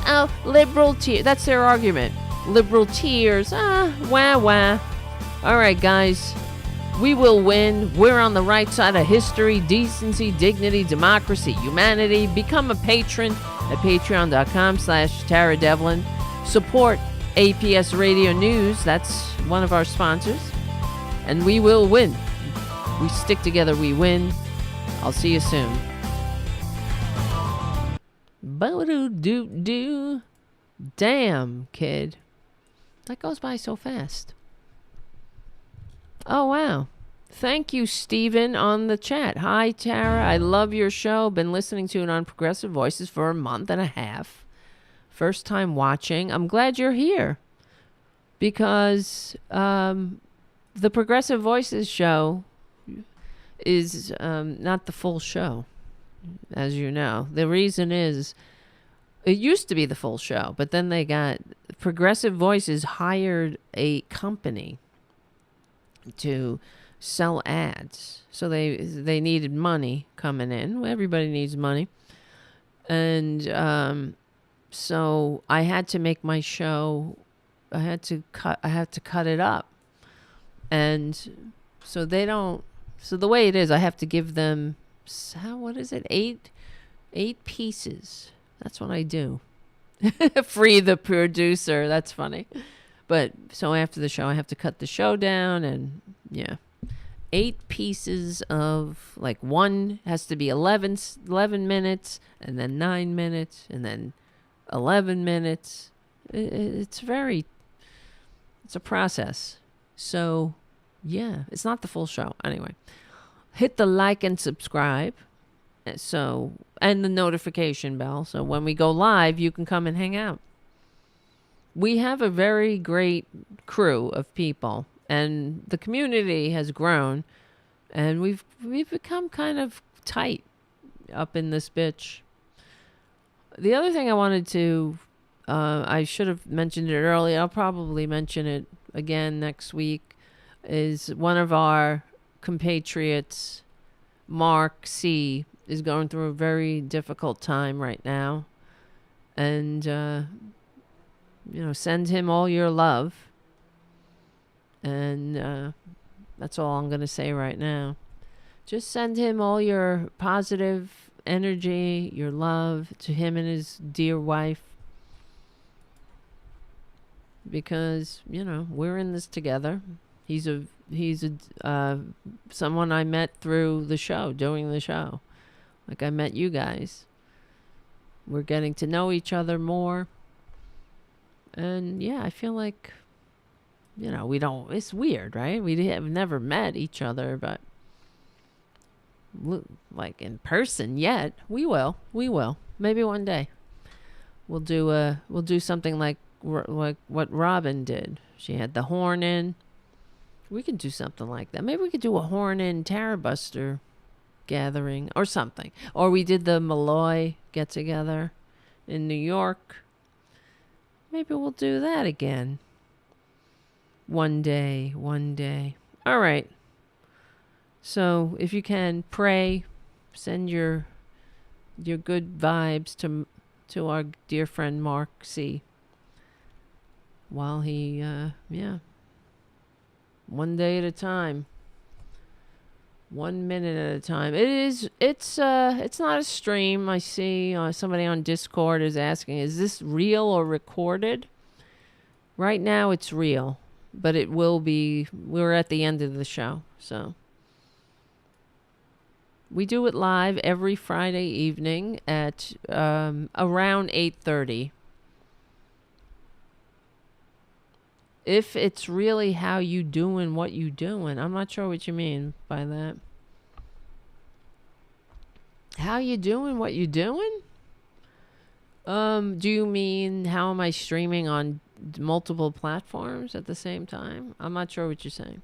Oh, liberal tears. That's their argument. Liberal tears. Wah, wah. All right, guys. We will win. We're on the right side of history, decency, dignity, democracy, humanity. Become a patron at patreon.com/Tara Devlin. Support APS Radio News. That's one of our sponsors. And we will win. We stick together, we win. I'll see you soon. Bo-do-do-do. Damn, kid. That goes by so fast. Oh, wow. Thank you, Steven, on the chat. Hi, Tara. I love your show. Been listening to it on Progressive Voices for a month and a half. First time watching. I'm glad you're here. Because the Progressive Voices show is not the full show, as you know. The reason is, it used to be the full show, but then Progressive Voices hired a company to sell ads. So they needed money coming in. Everybody needs money. And so I had to make my show, I had to cut it up. And so so the way it is, I have to give them, what is it? Eight pieces. That's what I do. Free the producer. That's funny. But so after the show, I have to cut the show down, and yeah. 8 pieces of, like, one has to be 11 minutes, and then 9 minutes, and then 11 minutes. It's a process. So, yeah, it's not the full show. Anyway, hit the like and subscribe. So, and the notification bell. So when we go live, you can come and hang out. We have a very great crew of people, and the community has grown, and we've become kind of tight up in this bitch. The other thing I wanted to, I should have mentioned it earlier. I'll probably mention it again next week. Is one of our compatriots, Mark C., is going through a very difficult time right now. And, send him all your love. And that's all I'm going to say right now. Just send him all your positive energy, your love to him and his dear wife. Because, we're in this together. He's someone I met through the show, doing the show. Like I met you guys. We're getting to know each other more. And yeah, I feel like, it's weird, right? We have never met each other, but like in person yet. We will. Maybe one day we'll do something like what Robin did. She had the horn in. We could do something like that. Maybe we could do a horn in Tarabuster gathering or something. Or we did the Malloy get together in New York. Maybe we'll do that again. One day. All right. So if you can pray, send your good vibes to our dear friend Mark C. While he, one day at a time. 1 minute at a time. It's not a stream. I see somebody on Discord is asking, is this real or recorded? Right now it's real, but it will be, we're at the end of the show. So we do it live every Friday evening at around 8:30. If it's really how you doing what you doing, I'm not sure what you mean by that. How you doing what you doing? Do you mean how am I streaming on multiple platforms at the same time? I'm not sure what you're saying.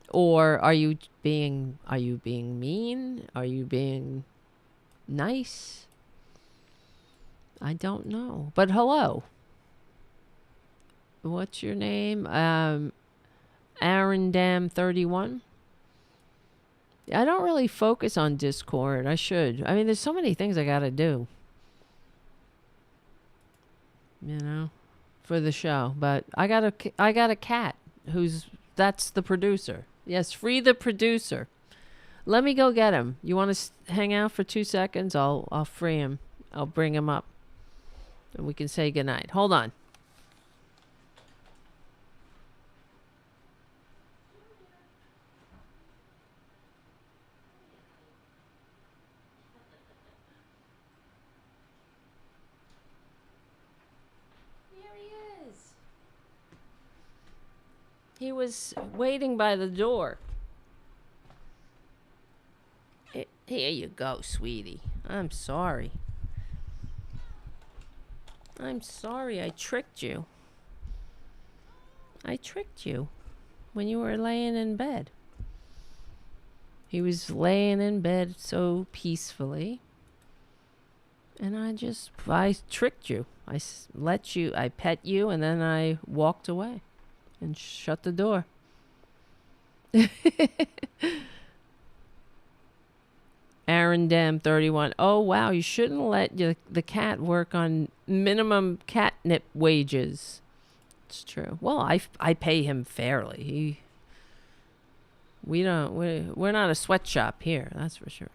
Or are you being mean? Are you being nice? I don't know. But hello. What's your name? Arendam31. I don't really focus on Discord. I should. I mean, there's so many things I gotta do. You know, for the show. But I got a cat that's the producer. Yes, free the producer. Let me go get him. You want to hang out for 2 seconds? I'll free him. I'll bring him up. And we can say goodnight. Hold on. He was waiting by the door. Here you go, sweetie. I'm sorry. I'm sorry I tricked you. I tricked you when you were laying in bed. He was laying in bed so peacefully. And I tricked you. I pet you, and then I walked away. And shut the door. Arendam31. Oh, wow. You shouldn't let the cat work on minimum catnip wages. It's true. Well, I pay him fairly. We're not a sweatshop here. That's for sure.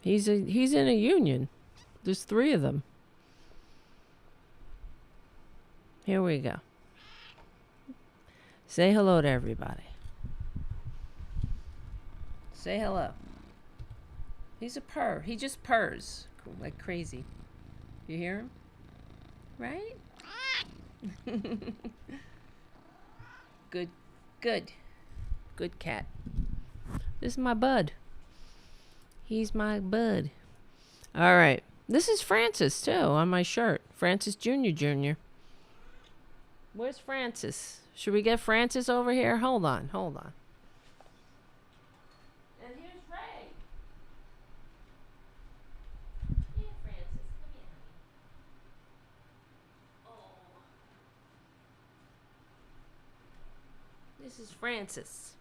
He's in a union. There's 3 of them. Here we go. Say hello to everybody. Say hello. He's a purr. He just purrs like crazy. You hear him? Right? Good cat. This is my bud. He's my bud. All right. This is Francis, too, on my shirt. Francis Jr. Where's Francis? Should we get Francis over here? Hold on. And here's Ray. Here, Francis. Come here. Oh. This is Francis.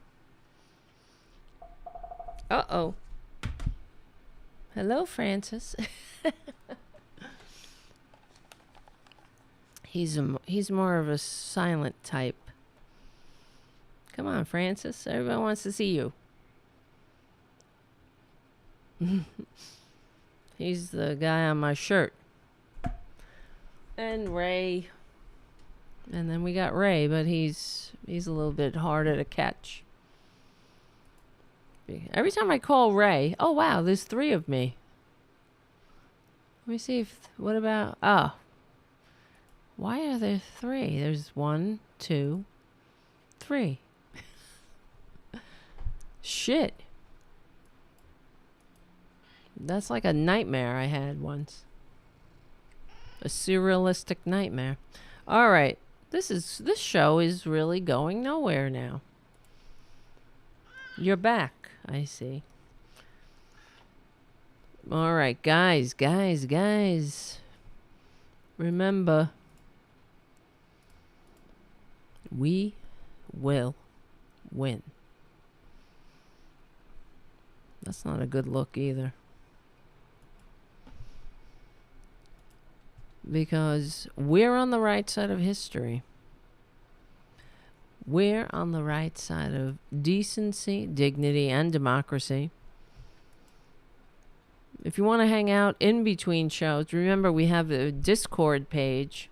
Uh-oh. Hello, Francis. He's more of a silent type. Come on, Francis. Everyone wants to see you. He's the guy on my shirt. And Ray. And then we got Ray, but he's a little bit harder to catch. Every time I call Ray, oh wow, there's 3 of me. Let me see what about, why are there 3? There's 1, 2, 3. Shit. That's like a nightmare I had once. A surrealistic nightmare. All right. This show is really going nowhere now. You're back, I see. All right, guys. Remember, we will win. That's not a good look either. Because we're on the right side of history. We're on the right side of decency, dignity, and democracy. If you want to hang out in between shows, remember we have a Discord page.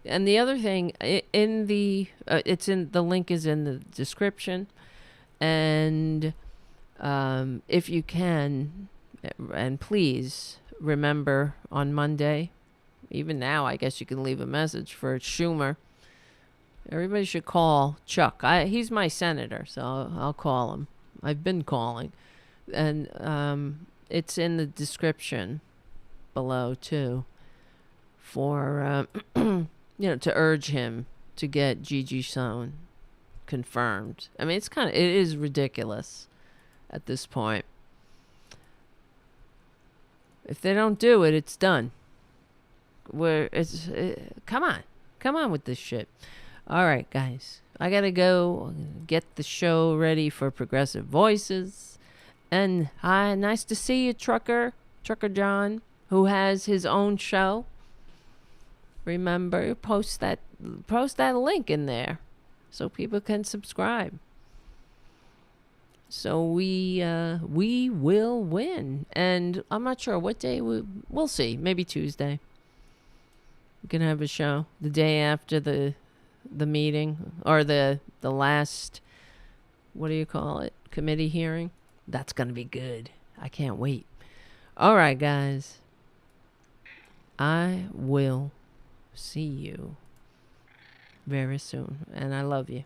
And the other thing, the link is in the description. And if you can, and please remember on Monday, Even now, I guess you can leave a message for Schumer. Everybody should call Chuck. He's my senator, so I'll call him. I've been calling. And it's in the description below, too, for, to urge him to get Gigi Sohn confirmed. I mean, it is ridiculous at this point. If they don't do it, it's done. Come on with this shit. All right, guys, I gotta go get the show ready for Progressive Voices. And hi, nice to see you, Trucker John, who has his own show. Remember, post that link in there so people can subscribe. So we will win. And I'm not sure what day we'll see. Maybe Tuesday. We can have a show the day after the meeting, or the last, what do you call it, committee hearing. That's gonna be good. I can't wait. All right, guys, I will see you very soon, and I love you.